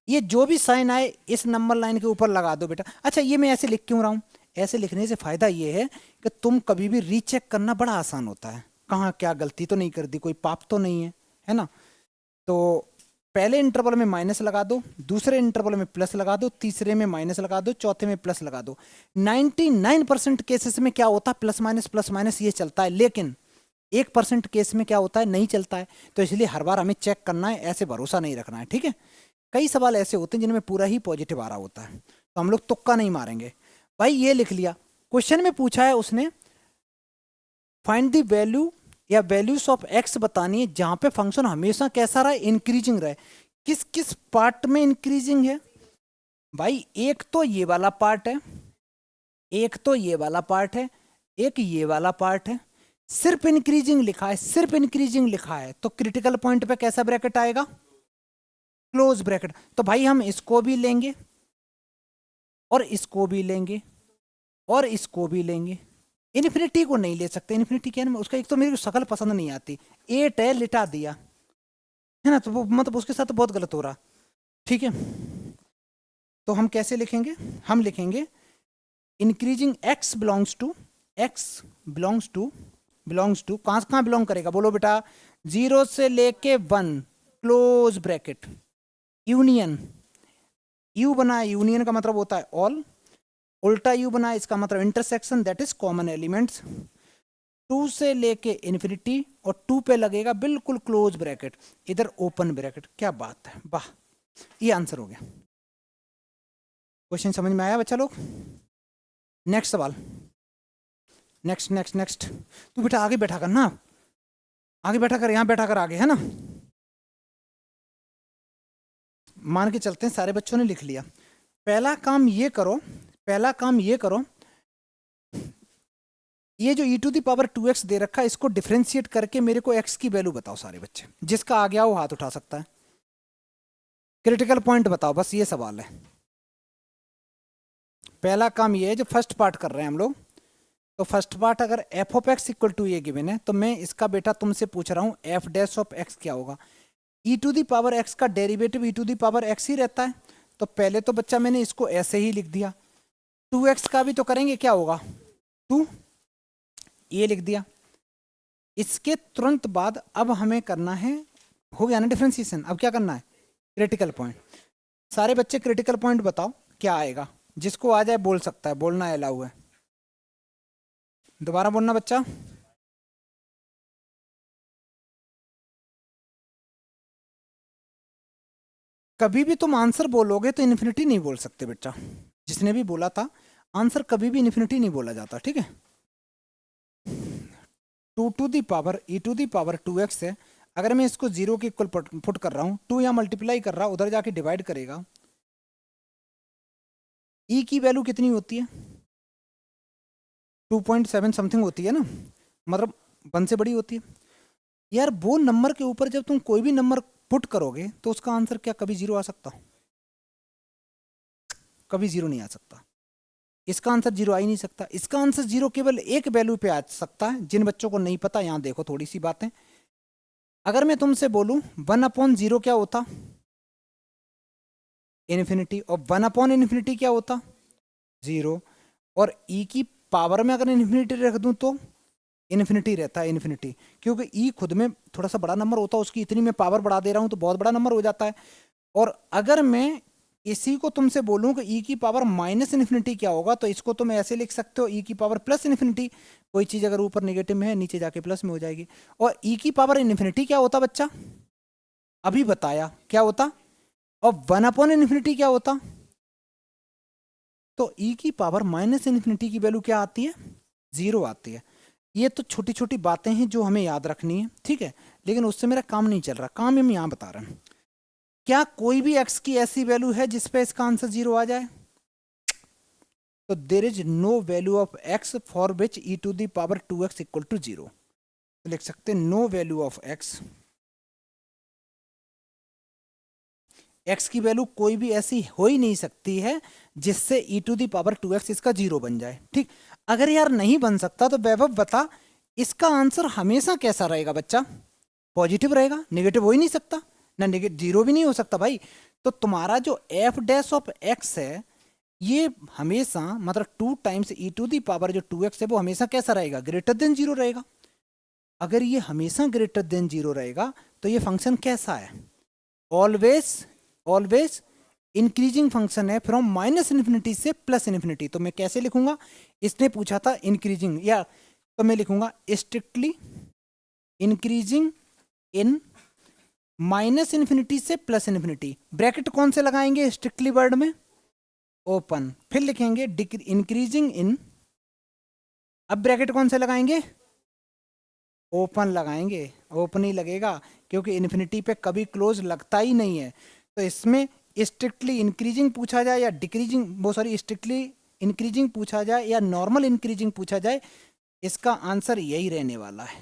ये जो भी साइन आए इस नंबर लाइन के ऊपर लगा दो बेटा। अच्छा ये मैं ऐसे लिख क्यों रहा हूँ, ऐसे लिखने से फायदा ये है कि तुम कभी भी रीचेक करना बड़ा आसान होता है, कहाँ क्या गलती तो नहीं कर दी, कोई पाप तो नहीं है ना। तो पहले इंटरवल में माइनस लगा दो, दूसरे इंटरवल में प्लस लगा दो, तीसरे में माइनस लगा दो, चौथे में प्लस लगा दो। 99% केसेस में क्या होता है, प्लस माइनस ये चलता है, लेकिन 1% केस में क्या होता है, नहीं चलता है। तो इसलिए हर बार हमें चेक करना है, ऐसे भरोसा नहीं रखना है, ठीक है। कई सवाल ऐसे होते हैं जिनमें पूरा ही पॉजिटिव आ रहा होता है, तो हम लोग तुक्का नहीं मारेंगे। भाई ये लिख लिया, क्वेश्चन में पूछा है उसने फाइंड द वैल्यू या वैल्यूज ऑफ एक्स बतानी है जहां पे फंक्शन हमेशा कैसा रहा, इंक्रीजिंग रहे। किस किस पार्ट में इंक्रीजिंग है भाई, एक तो ये वाला पार्ट है, एक तो ये वाला पार्ट है, एक ये वाला पार्ट है। सिर्फ इंक्रीजिंग लिखा है, सिर्फ इंक्रीजिंग लिखा है, तो क्रिटिकल पॉइंट पे कैसा ब्रैकेट आएगा, क्लोज ब्रैकेट। तो भाई हम इसको भी लेंगे और इसको भी लेंगे और इसको भी लेंगे, इन्फिनिटी को नहीं ले सकते। इन्फिनिटी क्या है, उसका एक तो मेरी शक्ल पसंद नहीं आती, 8 है लिटा दिया है ना, तो वो मतलब उसके साथ तो बहुत गलत हो रहा, ठीक है। तो हम कैसे लिखेंगे, हम लिखेंगे increasing x belongs to, x belongs to कहां कहां बिलोंग करेगा बोलो बेटा, 0 से लेके 1 क्लोज ब्रैकेट, यूनियन, यू बना यूनियन का मतलब होता है ऑल, उल्टा यू बना इसका मतलब intersection, that is common elements. 2 से लेके इन्फिनिटी और 2 पे लगेगा बिल्कुल क्लोज ब्रैकेट, इधर ओपन ब्रैकेट। क्या बात है, वाह, ये आंसर हो गया। क्वेश्चन समझ में आया बच्चा लोग। नेक्स्ट सवाल, नेक्स्ट नेक्स्ट नेक्स्ट। तू बेटा आगे बैठा कर ना, आगे बैठा कर, यहां बैठा कर आगे, है ना। मान के चलते हैं सारे बच्चों ने लिख लिया। पहला काम ये करो, पहला काम ये करो, ये जो e⁻²x दे रखा है इसको डिफरेंशिएट करके मेरे को x की वैल्यू बताओ सारे बच्चे, जिसका आ गया वो हाथ उठा सकता है। क्रिटिकल पॉइंट बताओ, बस ये सवाल है। पहला काम ये है, जो फर्स्ट पार्ट कर रहे हैं हम लोग, तो फर्स्ट पार्ट अगर f(x) = ये गिवन है, तो मैं इसका बेटा तुमसे पूछ रहा हूं f' क्या होगा। e⁻x का डेरिवेटिव e⁻x ही रहता है, तो पहले तो बच्चा मैंने इसको ऐसे ही लिख दिया। 2x का भी तो करेंगे, क्या होगा 2, ये लिख दिया। इसके तुरंत बाद अब हमें करना है, हो गया ना डिफरेंशिएशन, अब क्या करना है, क्रिटिकल पॉइंट। सारे बच्चे क्रिटिकल पॉइंट बताओ क्या आएगा, जिसको आ जाए बोल सकता है, बोलना अलाउ है। दोबारा बोलना बच्चा। कभी भी तुम आंसर बोलोगे तो इन्फिनिटी नहीं बोल सकते बेटा, जिसने भी बोला था आंसर कभी भी इन्फिनिटी नहीं बोला जाता, ठीक है। 2e⁻²x है, अगर मैं इसको 0 के इक्वल पुट कर रहा हूं, 2 यहाँ मल्टीप्लाई कर रहा, उधर जाके डिवाइड करेगा, e की वैल्यू कितनी होती है 2.7 समथिंग होती है ना, मतलब 1 से बड़ी होती है। यार वो नंबर के ऊपर जब तुम कोई भी नंबर पुट करोगे तो उसका आंसर क्या कभी 0 आ सकता? कभी 0 नहीं आ सकता। इसका आंसर 0 आ ही नहीं सकता। इसका आंसर 0 केवल एक वैल्यू पे आ सकता है। जिन बच्चों को नहीं पता यहाँ देखो थोड़ी सी बातें। अगर मैं तुमसे बोलूं 1/0 क्या होता? इन्फिनिटी। और 1/∞ क्या होता? 0। और ई की पावर में अगर इन्फिनिटी रख दूं तो इन्फिनिटी रहता है, इन्फिनिटी। क्योंकि ई खुद में थोड़ा सा बड़ा नंबर होता है, उसकी इतनी मैं पावर बढ़ा दे रहा हूं तो बहुत बड़ा नंबर हो जाता है। और अगर मैं इसी को तुमसे बोलूं कि ई की पावर माइनस इन्फिनिटी क्या होगा, तो इसको तुम ऐसे लिख सकते हो ई की पावर प्लस इन्फिनिटी। कोई चीज अगर ऊपर नेगेटिव में है नीचे जाके प्लस में हो जाएगी। और ई की पावर इन्फिनिटी क्या होता बच्चा? अभी बताया क्या होता। और 1/∞ क्या होता? तो ई की पावर माइनस इन्फिनिटी की वैल्यू क्या आती है? 0 आती है। ये तो छोटी छोटी बातें हैं जो हमें याद रखनी है, ठीक है। लेकिन उससे मेरा काम नहीं चल रहा, काम हम यहाँ बता रहे हैं। क्या कोई भी x की ऐसी वैल्यू है जिसपे इसका आंसर 0 आ जाए? तो there is no value of x for which e to the power 2x equal to 0। तो लिख सकते हैं नो वैल्यू ऑफ x की वैल्यू कोई भी ऐसी हो ही नहीं सकती है जिससे e to the power 2x इसका 0 बन जाए, ठीक। अगर यार नहीं बन सकता तो वैभव बता इसका आंसर हमेशा कैसा रहेगा बच्चा? पॉजिटिव रहेगा, नेगेटिव हो ही नहीं सकता ना, नेगेटिव 0 भी नहीं हो सकता भाई। तो तुम्हारा जो एफ डैश ऑफ x है ये हमेशा मतलब 2 times e to the power जो 2x है वो हमेशा कैसा रहेगा? ग्रेटर देन 0 रहेगा। अगर ये हमेशा ग्रेटर देन 0 रहेगा तो ये फंक्शन कैसा है? ऑलवेज ऑलवेज इंक्रीजिंग फंक्शन है फ्रॉम माइनस इन्फिनिटी से प्लस इन्फिनिटी। तो मैं कैसे लिखूंगा? इसने पूछा था इंक्रीजिंग, या तो मैं लिखूंगा strictly increasing in minus infinity से प्लस इन्फिनिटी। ब्रैकेट कौन से लगाएंगे स्ट्रिक्टली वर्ड में? ओपन। फिर लिखेंगे इंक्रीजिंग इन, अब ब्रैकेट कौन से लगाएंगे? ओपन लगाएंगे। ओपन ही लगेगा क्योंकि इन्फिनिटी पे कभी क्लोज लगता ही नहीं है। तो इसमें स्ट्रिक्टली इंक्रीजिंग पूछा जाए या डिक्रीजिंग, वो सॉरी स्ट्रिक्टली इंक्रीजिंग पूछा जाए या नॉर्मल इंक्रीजिंग पूछा जाए, इसका आंसर यही रहने वाला है।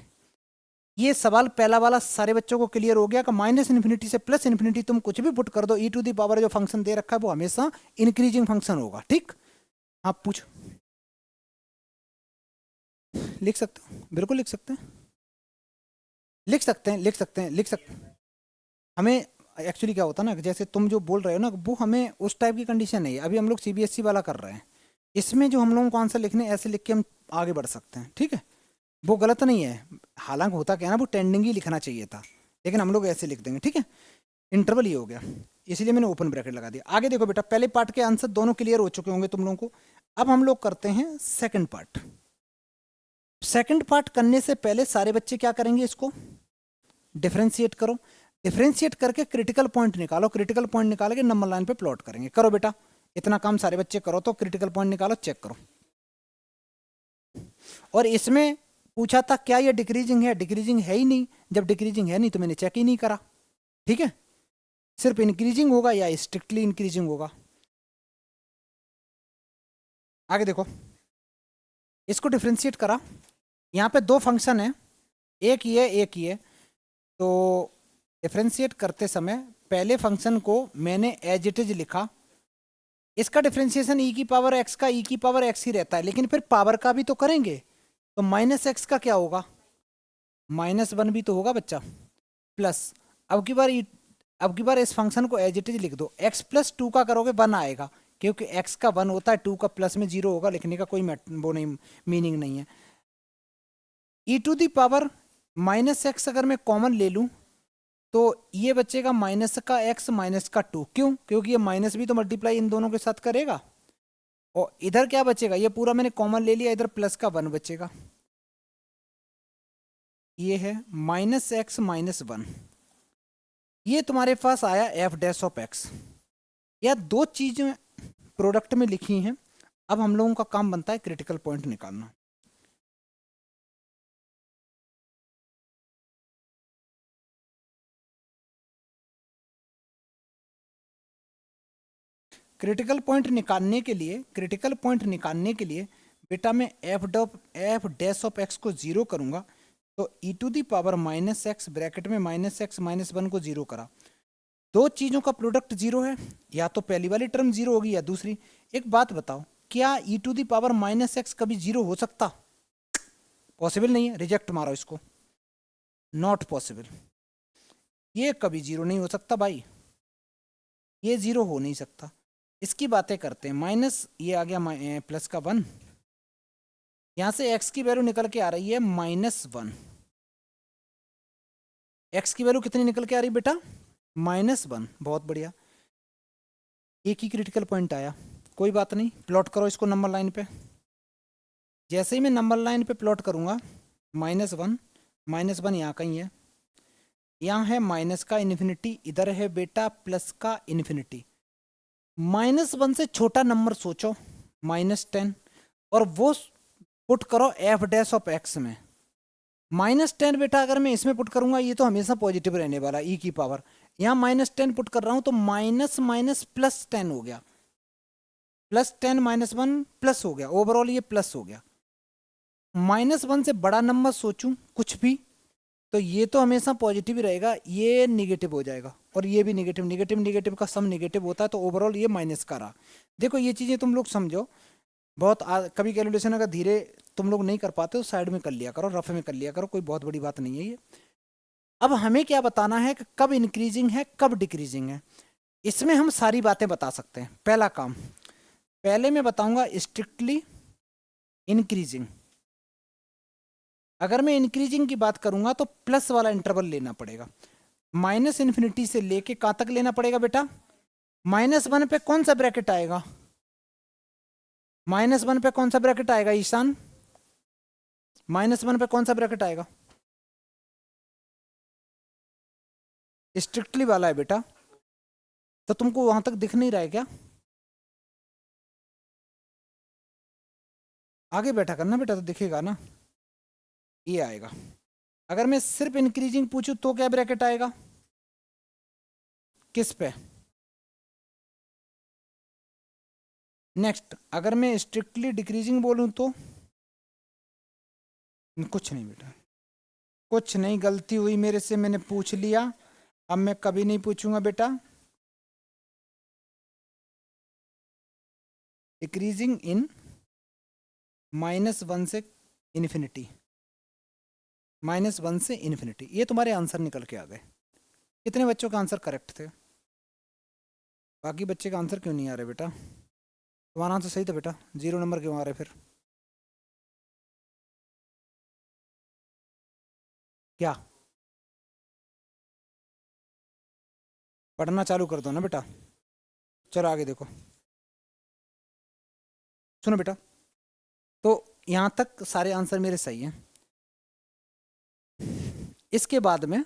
ये सवाल पहला वाला सारे बच्चों को क्लियर हो गया कि माइनस इन्फिनिटी से प्लस इन्फिनिटी तुम कुछ भी पुट कर दो, ई टू दी पावर जो फंक्शन दे रखा है वो हमेशा इंक्रीजिंग फंक्शन होगा, ठीक। आप पूछ लिख सकते हो, बिल्कुल लिख सकते हैं, लिख सकते हैं, लिख सकते हैं, लिख सकते हैं। हमें एक्चुअली क्या होता है ना, जैसे तुम जो बोल रहे हो ना वो हमें उस टाइप की कंडीशन नहीं है। अभी हम लोग सीबीएसई वाला कर रहे हैं, इसमें जो हम लोगों को आंसर लिखने ऐसे लिख के हम आगे बढ़ सकते हैं, ठीक है। वो गलत नहीं है, हालांकि होता क्या है ना वो टेंडिंग ही लिखना चाहिए था, लेकिन हम लोग ऐसे लिख देंगे, ठीक है। इंटरवल ये हो गया, इसलिए मैंने ओपन ब्रैकेट लगा दिया। आगे देखो बेटा, पहले पार्ट के आंसर दोनों क्लियर हो चुके होंगे तुम लोगों को। अब हम लोग करते हैं सेकंड पार्ट। सेकंड पार्ट करने से पहले सारे बच्चे क्या करेंगे, इसको डिफरेंशिएट करो। डिफरेंशिएट करके क्रिटिकल पॉइंट निकालो, क्रिटिकल पॉइंट निकाल के नंबर लाइन पे प्लॉट करेंगे। करो बेटा, इतना काम सारे बच्चे करो, तो क्रिटिकल पॉइंट निकालो, चेक करो। और इसमें पूछा था क्या ये डिक्रीजिंग है, डिक्रीजिंग है ही नहीं। जब डिक्रीजिंग है नहीं तो मैंने चेक ही नहीं करा, ठीक है। सिर्फ इंक्रीजिंग होगा या स्ट्रिक्टली इंक्रीजिंग होगा। आगे देखो, इसको डिफरेंशिएट करा। यहाँ पे दो फंक्शन है, एक ये एक ये। तो डिफरेंशिएट करते समय पहले फंक्शन को मैंने एज इट इज लिखा। इसका डिफरेंशिएशन ई की पावर एक्स का ई की पावर एक्स ही रहता है, लेकिन फिर पावर का भी तो करेंगे। तो माइनस एक्स का क्या होगा? -1 भी तो होगा बच्चा, प्लस। अब की बार अब की बार इस फंक्शन को एज इट इज लिख दो। x + 2 का करोगे 1 आएगा, क्योंकि x का 1 होता है, 2 का प्लस में 0 होगा, लिखने का कोई वो नहीं, मीनिंग नहीं है। e to the power -x अगर मैं कॉमन ले लूं तो ये बचेगा माइनस का x माइनस का 2। क्यों? क्योंकि ये माइनस भी तो मल्टीप्लाई इन दोनों के साथ करेगा। और इधर क्या बचेगा, ये पूरा मैंने कॉमन ले लिया, इधर प्लस का 1 बचेगा। ये है -x - 1। ये तुम्हारे पास आया एफ डैश ऑफ एक्स। यह दो चीजें प्रोडक्ट में लिखी हैं। अब हम लोगों का काम बनता है क्रिटिकल पॉइंट निकालना। क्रिटिकल पॉइंट निकालने के लिए, क्रिटिकल पॉइंट निकालने के लिए बेटा मैं एफ डैश ऑफ एक्स को 0 करूंगा तो e to the power minus X bracket में माइनस एक्स माइनस वन को जीरो करा। दो चीजों का प्रोडक्ट जीरो है, या तो पहली वाली टर्म जीरो होगी या दूसरी। एक बात बताओ, क्या e to the power minus X कभी जीरो हो सकता? पॉसिबल नहीं है, रिजेक्ट मारो इसको, नॉट पॉसिबल। ये कभी जीरो नहीं हो सकता भाई, ये जीरो हो नहीं सकता। इसकी बातें करते हैं, माइनस ये आ गया प्लस का वन, यहां से एक्स की वैल्यू निकल के आ रही है माइनस वन। एक्स की वैल्यू कितनी निकल के आ रही बेटा? Minus one. बहुत बढ़िया, एक ही क्रिटिकल पॉइंट आया, कोई बात नहीं। प्लॉट करो इसको नंबर लाइन पे। जैसे ही मैं नंबर लाइन पे प्लॉट करूंगा, माइनस वन यहाँ कहीं है, यहाँ है माइनस का इन्फिनिटी, इधर है बेटा प्लस का इन्फिनिटी। माइनस वन से छोटा नंबर सोचो, माइनस 10, और वो पुट करो एफ डैश ऑफ एक्स में। माइनस 10 बेटा अगर मैं इसमें पुट करूंगा, ये तो हमेशा पॉजिटिव रहने वाला, ई की पावर। यहाँ माइनस 10 पुट कर रहा हूं तो माइनस माइनस प्लस 10 हो गया, प्लस 10 माइनस वन प्लस हो गया, ओवरऑल ये प्लस हो गया। माइनस वन से बड़ा नंबर सोचूं कुछ भी, तो ये तो हमेशा पॉजिटिव ही रहेगा, ये निगेटिव हो जाएगा, और ये भी निगेटिव। निगेटिव निगेटिव का सम निगेटिव होता है, तो ओवरऑल ये माइनस का रहा। देखो ये चीज़ें तुम लोग समझो, बहुत कभी कैलकुलेशन अगर धीरे तुम लोग नहीं कर पाते तो साइड में कर लिया करो, रफ में कर लिया करो, कोई बहुत बड़ी बात नहीं है ये। अब हमें क्या बताना है कि कब इंक्रीजिंग है कब डिक्रीजिंग है, इसमें हम सारी बातें बता सकते हैं। पहला काम, पहले मैं बताऊंगा स्ट्रिक्टली इंक्रीजिंग। अगर मैं इंक्रीजिंग की बात करूंगा तो प्लस वाला इंटरवल लेना पड़ेगा, माइनस इन्फिनिटी से लेके कहां तक लेना पड़ेगा बेटा? माइनस वन पे कौन सा ब्रैकेट आएगा? माइनस वन पे कौन सा ब्रैकेट आएगा ईशान? माइनस वन पे कौन सा ब्रैकेट आएगा? स्ट्रिक्टली वाला है बेटा, तो तुमको वहां तक दिख नहीं रहा है क्या? आगे बैठा करना बेटा, तो दिखेगा ना, ये आएगा। अगर मैं सिर्फ इंक्रीजिंग पूछूं तो क्या ब्रैकेट आएगा? किस पे? नेक्स्ट, अगर मैं स्ट्रिक्टली डिक्रीजिंग बोलूं तो कुछ नहीं बेटा, कुछ नहीं, गलती हुई मेरे से, मैंने पूछ लिया, अब मैं कभी नहीं पूछूंगा बेटा। डिक्रीजिंग इन माइनस वन से इन्फिनिटी, माइनस वन से इन्फिनिटी, ये तुम्हारे आंसर निकल के आ गए। कितने बच्चों का आंसर करेक्ट थे? बाकी बच्चे का आंसर क्यों नहीं आ रहे बेटा? तुम्हारा आंसर सही था बेटा, 0 नंबर क्यों आ रहे फिर? क्या पढ़ना चालू कर दो ना बेटा। चलो आगे देखो, सुनो बेटा, तो यहां तक सारे आंसर मेरे सही हैं। इसके बाद में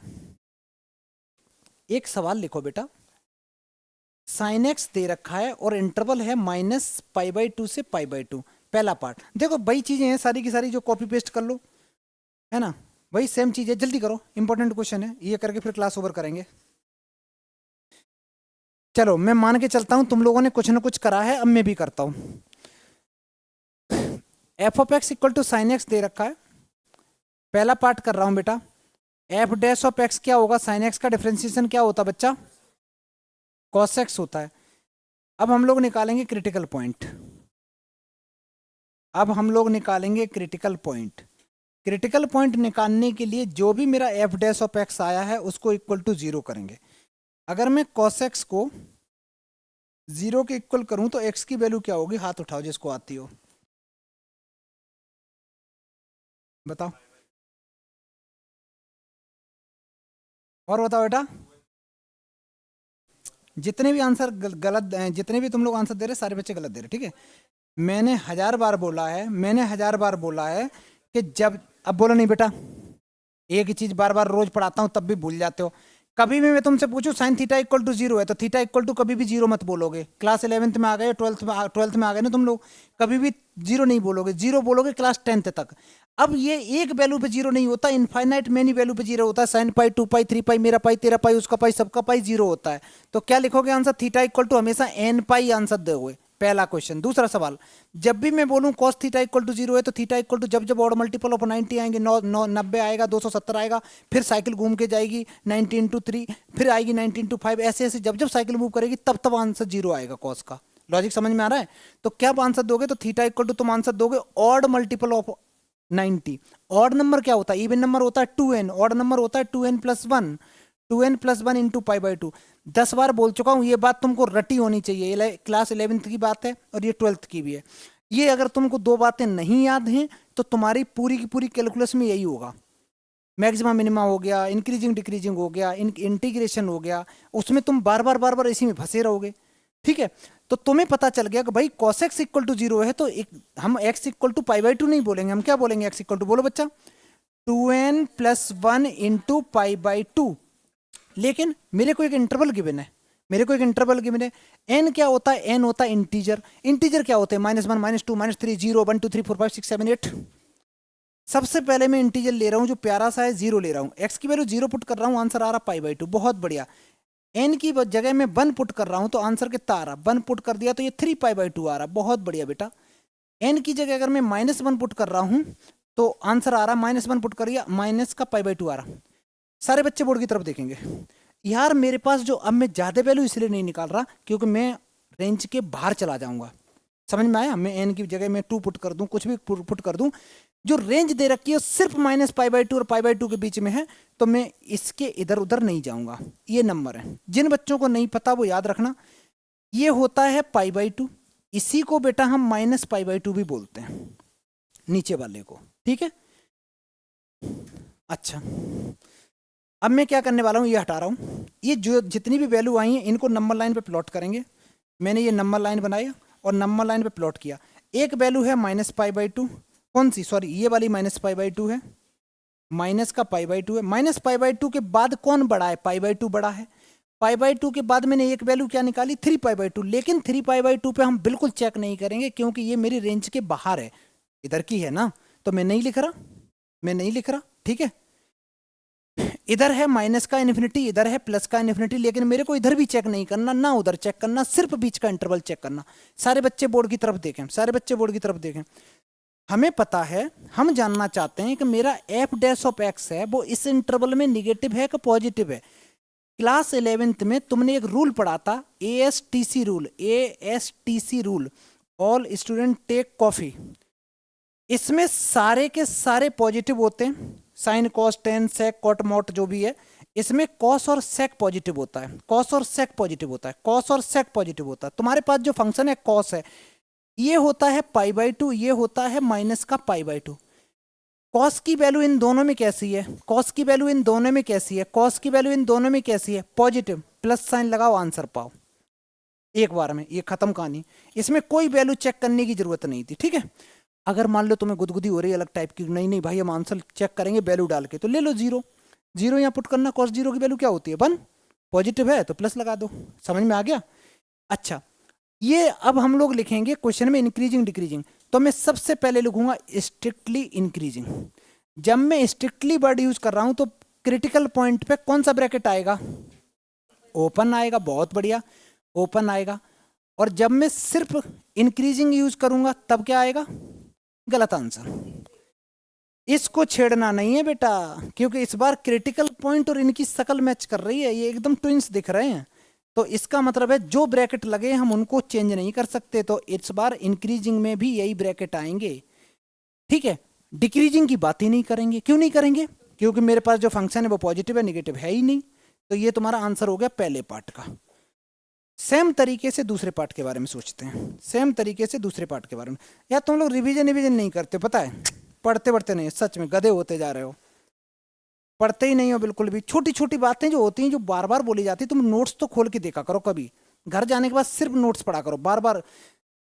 एक सवाल लिखो बेटा, साइन एक्स दे रखा है और इंटरवल है माइनस पाई बाई टू से पाई बाई टू। पहला पार्ट देखो, वही चीजें हैं सारी की सारी जो कॉपी पेस्ट कर लो, है ना, वही सेम चीज है। जल्दी करो, इंपॉर्टेंट क्वेश्चन है, ये करके फिर क्लास ओवर करेंगे। चलो मैं मान के चलता हूं तुम लोगों ने कुछ ना कुछ करा है, अब मैं भी करता हूं। F of X equal to sine X दे रखा है, पहला पार्ट कर रहा हूं बेटा। एफ डैश ऑफ एक्स क्या होगा? साइन एक्स का डिफरेंशिएशन क्या होता है बच्चा? कॉस एक्स होता है। अब हम लोग निकालेंगे क्रिटिकल पॉइंट, अब हम लोग निकालेंगे क्रिटिकल पॉइंट। क्रिटिकल पॉइंट निकालने के लिए जो भी मेरा एफ डैश ऑफ एक्स आया है उसको इक्वल टू 0 करेंगे। अगर मैं कॉस एक्स को 0 के इक्वल करूं तो एक्स की वैल्यू क्या होगी? हाथ उठाओ जिसको आती हो, बताओ, और बताओ बेटा। जितने भी आंसर गलत, जितने भी तुम लोग आंसर दे रहे सारे बच्चे गलत दे रहे, ठीक है। मैंने 1000 बार बोला है, मैंने 1000 बार बोला है कि जब, अब बोलो नहीं बेटा, एक ही चीज बार बार रोज पढ़ाता हूं तब भी भूल जाते हो। कभी भी मैं तुमसे पूछूं साइन थीटा इक्वल टू 0 है तो थीटा इक्वल टू कभी भी 0 मत बोलोगे। क्लास 11th में आ गए, 12th में आ गए ना तुम लोग, कभी भी 0 नहीं बोलोगे, 0 बोलोगे क्लास 10th तक। अब ये एक वैल्यू पे 0 नहीं होता, इनफाइनाइट मेनी वैल्यू पे 0 होता है। साइन पाई, 2 पाई, 3 पाई, मेरा पाई, तेरा पाई, उसका पाई, सबका पाई 0 होता है। तो क्या लिखोगे आंसर? थीटा इक्वल टू हमेशा n पाई आंसर दोगे, पहला क्वेश्चन। दूसरा सवाल, जब भी मैं बोलूं cos थीटा इक्वल टू 0 है तो थीटा इक्वल टू जब ऑड मल्टीपल ऑफ 90 आएंगे, 90 आएगा, 270 आएगा, फिर साइकिल घूम के जाएगी 90 इंटू 3, फिर आएगी 90 इंटू 5, ऐसे ऐसे जब जब साइकिल मूव करेगी तब तब आंसर 0 आएगा cos का। लॉजिक समझ में आ रहा है? तो क्या आंसर दोगे? तो थीटा इक्वल टू तुम आंसर दोगे odd multiple of 90। Odd number क्या होता है? इवन नंबर होता है 2n, ऑड नंबर होता है 2n plus 1, 2n plus 1 into pi by 2। 10 बार बोल चुका हूं, ये बात तुमको रटी होनी चाहिए। ये क्लास 11th की बात है और ये 12th की भी है। ये अगर तुमको दो बातें नहीं याद हैं तो तुम्हारी पूरी की पूरी कैलकुलस में यही होगा। मैक्सिमा मिनिमा हो गया, इंक्रीजिंग डिक्रीजिंग हो गया, इंटीग्रेशन हो गया, उसमें तुम बार बार इसी में फंसे रहोगे। ठीक है, तो तुम्हें पता चल गया कि भाई cos x इक्वल टू 0 है तो हम x equal to pi by 2 नहीं बोलेंगे, हम क्या बोलेंगे? x इक्वल टू, बोलो बच्चा, 2n plus 1 into pi by 2। लेकिन मेरे को एक इंटरवल गिवन है, मेरे को एक इंटरवल गिवन है। n क्या होता है? n होता है इंटीजर। इंटीजर क्या होते हैं? -1, -2, -3, 0, 1 2 3 4 5 6 7 8। सबसे पहले मैं इंटीजर ले रहा हूं जो प्यारा सा है, 0 ले रहा हूं, x की वैल्यू 0 पुट कर रहा हूं, आंसर आ रहा पाई बाई 2। बहुत बढ़िया। n की जगह में 1 पुट कर रहा हूं तो आंसर कितना आ रहा? 1 पुट कर दिया तो ये 3 पाई बाई 2 आ रहा। बहुत बढ़िया बेटा। n की जगह अगर मैं -1 पुट कर रहा हूं तो आंसर आ रहा, -1 पुट करिए, माइनस का पाई बाई 2 आ रहा। सारे बच्चे बोर्ड की तरफ देखेंगे। यार मेरे पास जो, अब मैं ज्यादा वैल्यू इसलिए नहीं निकाल रहा क्योंकि मैं रेंज के बाहर चला जाऊंगा। समझ में आया? मैं n की जगह में 2 पुट कर दूं, कुछ भी पुट कर दूं, जो रेंज दे रखी है सिर्फ माइनस पाई बाई 2 और पाई बाई 2 के बीच में है, तो मैं इसके इधर उधर नहीं जाऊंगा। ये नंबर है। जिन बच्चों को नहीं पता वो याद रखना, ये होता है पाई बाई 2। इसी को बेटा हम माइनस पाई बाई 2 भी बोलते हैं, नीचे वाले को। ठीक है, अच्छा अब मैं क्या करने वाला हूं, ये हटा रहा हूं। ये जो जितनी भी वैल्यू आई हैं इनको नंबर लाइन पे प्लॉट करेंगे। मैंने ये नंबर लाइन बनाया और नंबर लाइन पे प्लॉट किया। एक वैल्यू है माइनस पाई बाई 2, कौन सी? सॉरी, ये वाली माइनस पाई बाई 2 है, माइनस का पाई बाई 2 है। माइनस पाई बाई 2 के बाद कौन बड़ा है? पाई बाई 2 बड़ा है। पाई बाई 2 के बाद मैंने एक वैल्यू क्या निकाली? 3 पाई बाई 2। लेकिन 3 पाई बाई 2 पे हम बिल्कुल चेक नहीं करेंगे क्योंकि ये मेरी रेंज के बाहर है, इधर की है ना, तो मैं नहीं लिख रहा, मैं नहीं लिख रहा। ठीक है, इधर है माइनस का इन्फिनिटी, इधर है प्लस का इन्फिनिटी, लेकिन मेरे को इधर भी चेक नहीं करना ना उधर चेक करना, सिर्फ बीच का इंटरवल चेक करना। सारे बच्चे बोर्ड की तरफ देखें, सारे बच्चे बोर्ड की तरफ देखें। हमें पता है, हम जानना चाहते हैं कि मेरा एफ डैश ऑफ एक्स है वो इस इंटरवल में निगेटिव है कि पॉजिटिव है। क्लास 11th में तुमने एक रूल पढ़ा था, ASTC rule, ASTC rule, all student take coffee. इसमें सारे के सारे पॉजिटिव होते हैं, sine cos tan sec cot मॉट जो भी है, इसमें कॉस और सेक पॉजिटिव होता है, कॉस और सेक पॉजिटिव होता है, कॉस और सेक पॉजिटिव होता है। तुम्हारे पास जो फंक्शन है कॉस है, ये होता है पाई बाई 2, ये होता है माइनस का पाई बाई 2। कॉस की वैल्यू इन दोनों में कैसी है? कॉस की वैल्यू इन दोनों में कैसी है? कॉस की वैल्यू इन दोनों में कैसी है? पॉजिटिव। प्लस साइन लगाओ, आंसर पाओ एक बार में, ये खत्म कहानी। इसमें कोई वैल्यू चेक करने की जरूरत नहीं थी। ठीक है, अगर मान लो तुम्हें गुदगुदी हो रही है अलग टाइप की, नहीं नहीं भाई हम आंसर चेक करेंगे वैल्यू डाल के, तो ले लो 0, 0 यहाँ पुट करना। कॉस 0 की वैल्यू क्या होती है? 1। पॉजिटिव है तो प्लस लगा दो। समझ में आ गया? अच्छा, ये अब हम लोग लिखेंगे क्वेश्चन में इंक्रीजिंग डिक्रीजिंग, तो मैं सबसे पहले लिखूंगा स्ट्रिक्टली इंक्रीजिंग। जब मैं स्ट्रिक्टली वर्ड यूज कर रहा हूं तो क्रिटिकल पॉइंट पे कौन सा ब्रैकेट आएगा? ओपन आएगा। बहुत बढ़िया, ओपन आएगा। और जब मैं सिर्फ इंक्रीजिंग यूज करूंगा तब क्या आएगा? गलत आंसर। इसको छेड़ना नहीं है बेटा, क्योंकि इस बार क्रिटिकल पॉइंट और इनकी शकल मैच कर रही है, ये एकदम ट्विंस दिख रहे हैं। तो इसका मतलब है जो ब्रैकेट लगे हम उनको चेंज नहीं कर सकते, तो इस बार इंक्रीजिंग में भी यही ब्रैकेट आएंगे। ठीक है, डिक्रीजिंग की बात ही नहीं करेंगे। क्यों नहीं करेंगे? क्योंकि मेरे पास जो फंक्शन है वो पॉजिटिव है, निगेटिव है ही नहीं। तो ये तुम्हारा आंसर हो गया पहले पार्ट का। सेम तरीके से दूसरे पार्ट के बारे में सोचते हैं, सेम तरीके से दूसरे पार्ट के बारे में। यार तुम लोग रिवीजन नहीं करते, पता है, पढ़ते पढ़ते नहीं, सच में गधे होते जा रहे हो, पढ़ते ही नहीं हो बिल्कुल भी। छोटी छोटी बातें जो होती हैं जो बार बार बोली जाती, तुम नोट्स तो खोल के देखा करो, कभी घर जाने के बाद सिर्फ नोट्स पढ़ा करो, बार बार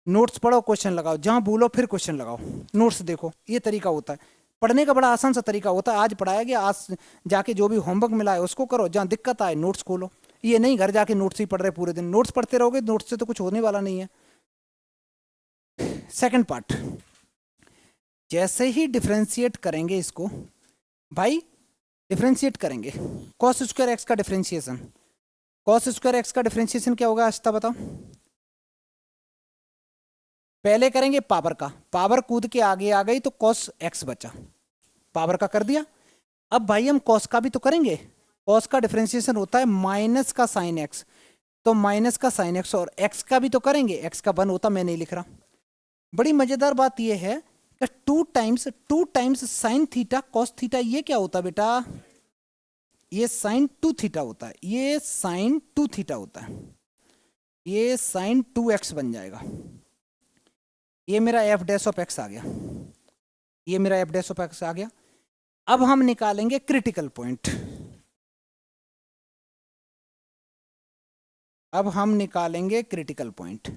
नोट्स पढ़ो, क्वेश्चन लगाओ, जहां भूलो फिर क्वेश्चन लगाओ, नोट्स देखो। ये तरीका होता है पढ़ने का, बड़ा आसान सा तरीका होता है। आज पढ़ाया गया, आज जाके जो भी होमवर्क मिला है उसको करो, जहां दिक्कत आए नोट्स खोलो। ये नहीं घर जाके नोट्स ही पढ़ रहे पूरे दिन, नोट्स पढ़ते रहोगे, नोट्स से तो कुछ होने वाला नहीं है। सेकंड पार्ट, जैसे ही डिफरेंशिएट करेंगे इसको, भाई डिफरेंशिएट करेंगे, कॉस स्क्वायर एक्स का डिफरेंशिएशन, कॉस स्क्वायर एक्स का डिफरेंशिएशन क्या होगा आस्था बताओ? पहले करेंगे पावर का, पावर कूद के आगे आ गई तो कॉस एक्स बचा, पावर का कर दिया। अब भाई हम कॉस का भी तो करेंगे, कॉस का डिफरेंशिएशन होता है माइनस का साइन एक्स, तो माइनस का साइन एक्स, और एक्स का भी तो करेंगे, एक्स का 1 होता, मैं नहीं लिख रहा। बड़ी मजेदार बात यह है कि two times sine theta cos theta, ये क्या होता है बेटा, ये साइन 2 थीटा होता है, ये साइन 2 थीटा होता है, ये साइन 2x बन जाएगा। ये मेरा एफ डैश ऑफ एक्स आ गया, ये मेरा एफ डैश ऑफ एक्स आ गया। अब हम निकालेंगे क्रिटिकल पॉइंट, अब हम निकालेंगे क्रिटिकल पॉइंट।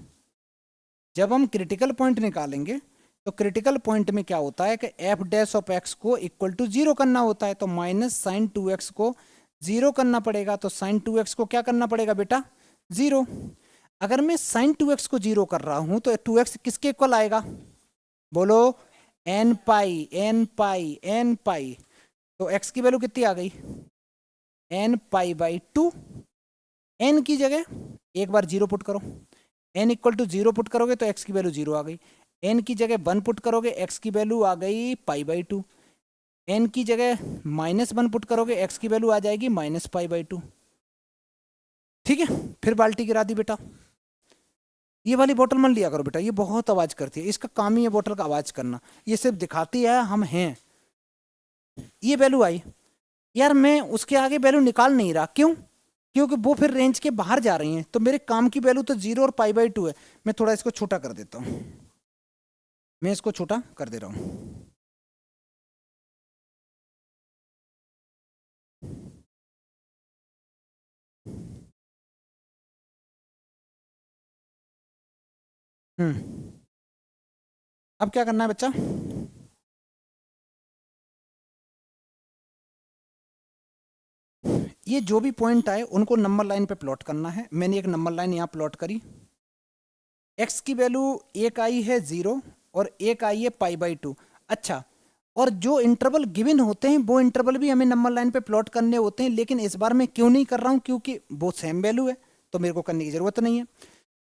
जब हम क्रिटिकल पॉइंट निकालेंगे तो क्रिटिकल पॉइंट में क्या होता है कि एफ डैश ऑफ एक्स को इक्वल टू 0 करना होता है, तो माइनस साइन 2x को 0 करना पड़ेगा, तो साइन 2x को क्या करना पड़ेगा बेटा, 0। अगर मैं साइन 2x को 0 कर रहा हूं तो 2x किसके इक्वल आएगा, बोलो, एन पाई एन पाई एन पाई, तो x की वैल्यू कितनी आ गई, एन पाई बाई 2। एन की जगह एक बार 0 पुट करो, एन इक्वल टू 0 पुट करोगे तो x की वैल्यू 0 आ गई, एन की जगह 1 पुट करोगे x की वैल्यू आ गई पाई बाई 2, एन की जगह -1 पुट करोगे x की वैल्यू आ जाएगी माइनस पाई बाई 2। ठीक है, फिर बाल्टी गिरा दी बेटा। ये वाली बोतल मत लिया करो बेटा, ये बहुत आवाज करती है, इसका काम ही है बोतल का आवाज करना, ये सिर्फ दिखाती है हम हैं। ये वैल्यू आई यार, मैं उसके आगे वैल्यू निकाल नहीं रहा, क्यों, क्योंकि वो फिर रेंज के बाहर जा रही हैं, तो मेरे काम की वैल्यू तो 0 और पाई बाई 2 है। मैं थोड़ा इसको छोटा कर देता हूँ, मैं इसको छोटा कर दे रहा हूँ। अब क्या करना है बच्चा, ये जो भी पॉइंट आए उनको नंबर लाइन पे प्लॉट करना है। मैंने एक नंबर लाइन यहाँ प्लॉट करी, एक्स की वैल्यू एक आई है 0 और एक आई है पाई बाई 2। अच्छा, और जो इंटरवल गिवन होते हैं वो इंटरवल भी हमें नंबर लाइन पे प्लॉट करने होते हैं, लेकिन इस बार मैं क्यों नहीं कर रहा हूँ, क्योंकि वो सेम वैल्यू है तो मेरे को करने की जरूरत नहीं है।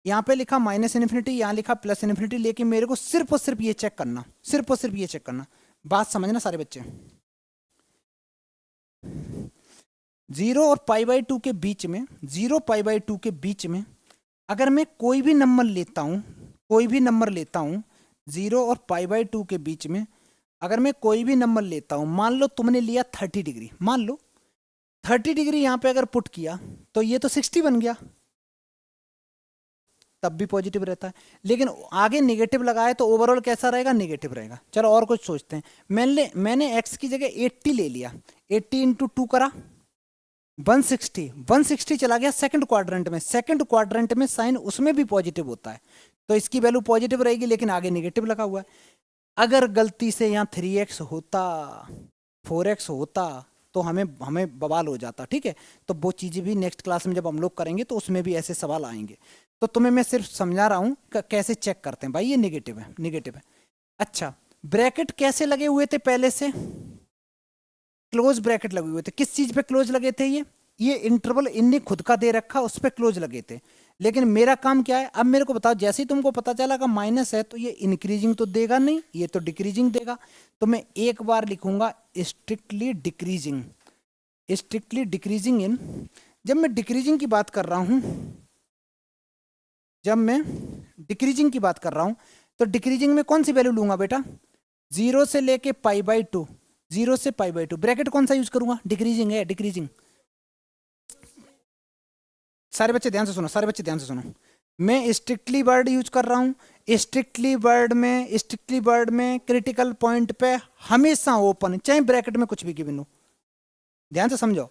यहाँ पे लिखा माइनस इन्फिनिटी, यहाँ लिखा प्लस इन्फिनिटी, लेकिन मेरे को सिर्फ और सिर्फ ये चेक करना, सिर्फ और सिर्फ ये चेक करना। बात समझना सारे बच्चे, 0 और पाई बाई 2 के बीच में, 0 पाई बाई 2 के बीच में अगर मैं कोई भी नंबर लेता हूँ, कोई भी नंबर लेता हूँ 0 और पाई बाई 2 के बीच में, अगर मैं कोई भी नंबर लेता हूँ, मान लो तुमने लिया 30 डिग्री, मान लो 30 डिग्री यहाँ पे अगर पुट किया तो ये तो 60 बन गया, तब भी पॉजिटिव रहता है, लेकिन आगे नेगेटिव लगाए तो ओवरऑल कैसा रहेगा, नेगेटिव रहेगा। चलो और कुछ सोचते हैं, मैंने एक्स की जगह 80 ले लिया, 80 इंटू 2 करा 160 चला गया सेकंड क्वाड्रेंट में, सेकंड क्वाड्रेंट में साइन उसमें भी पॉजिटिव होता है, तो इसकी वैल्यू पॉजिटिव रहेगी, लेकिन आगे नेगेटिव लगा हुआ है। अगर गलती से यहाँ 3x होता, 4x होता, तो हमें बवाल हो जाता। ठीक है, तो वो चीज़ें भी नेक्स्ट क्लास में जब हम लोग करेंगे तो उसमें भी ऐसे सवाल आएंगे, तो तुम्हें मैं सिर्फ समझा रहा हूँ कैसे चेक करते हैं। भाई ये नेगेटिव है, नेगेटिव है। अच्छा, ब्रैकेट कैसे लगे हुए थे पहले से, क्लोज ब्रैकेट लगे हुए थे, किस चीज पे क्लोज लगे थे, ये इंटरवल इनने खुद का दे रखा, उस पर क्लोज लगे थे। लेकिन मेरा काम क्या है, अब मेरे को बताओ, जैसे ही तुमको पता चला कि माइनस है तो ये इंक्रीजिंग तो देगा नहीं, ये तो डिक्रीजिंग देगा, तो मैं एक बार लिखूंगा strictly decreasing, strictly decreasing in. जब मैं डिक्रीजिंग की बात कर रहा हूं, जब मैं डिक्रीजिंग की बात कर रहा हूं तो डिक्रीजिंग में कौन सी वैल्यू लूंगा बेटा, 0 से लेके पाई बाई 2, 0 से पाई बाई 2, ब्रैकेट कौन सा यूज करूंगा, डिक्रीजिंग है, डिक्रीजिंग। सारे बच्चे ध्यान से सुनो, सारे बच्चे ध्यान से सुनो, मैं स्ट्रिक्टली वर्ड यूज कर रहा हूं, स्ट्रिक्टली वर्ड में क्रिटिकल पॉइंट पे हमेशा ओपन, चाहे ब्रैकेट में कुछ भी गिवन हो, ध्यान से समझो।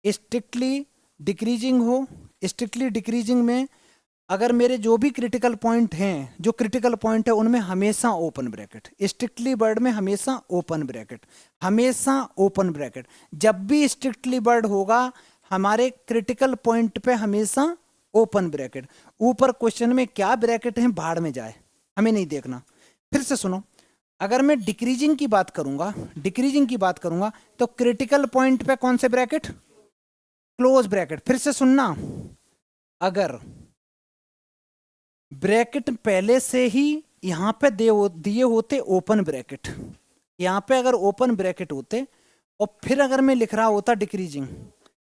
स्ट्रिक्टली डिक्रीजिंग हो, स्ट्रिक्टली डिक्रीजिंग में अगर मेरे जो भी क्रिटिकल पॉइंट हैं, जो क्रिटिकल पॉइंट है उनमें हमेशा ओपन ब्रैकेट, स्ट्रिक्टली वर्ड में हमेशा ओपन ब्रैकेट, हमेशा ओपन ब्रैकेट। जब भी स्ट्रिक्टली वर्ड होगा हमारे क्रिटिकल पॉइंट पे हमेशा ओपन ब्रैकेट। ऊपर क्वेश्चन में क्या ब्रैकेट है भाड़ में जाए, हमें नहीं देखना। फिर से सुनो, अगर मैं डिक्रीजिंग की बात करूंगा, डिक्रीजिंग की बात करूंगा तो क्रिटिकल पॉइंट पे कौन से ब्रैकेट, क्लोज ब्रैकेट। फिर से सुनना, अगर ब्रैकेट पहले से ही यहाँ पे दिए होते ओपन ब्रैकेट, यहाँ पे अगर ओपन ब्रैकेट होते और फिर अगर मैं लिख रहा होता डिक्रीजिंग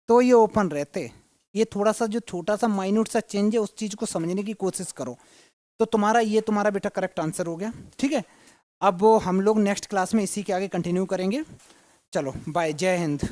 तो ये ओपन रहते। ये थोड़ा सा जो छोटा सा माइन्यूट सा चेंज है उस चीज को समझने की कोशिश करो। तो तुम्हारा बेटा करेक्ट आंसर हो गया। ठीक है, अब हम लोग नेक्स्ट क्लास में इसी के आगे कंटिन्यू करेंगे। चलो बाय, जय हिंद।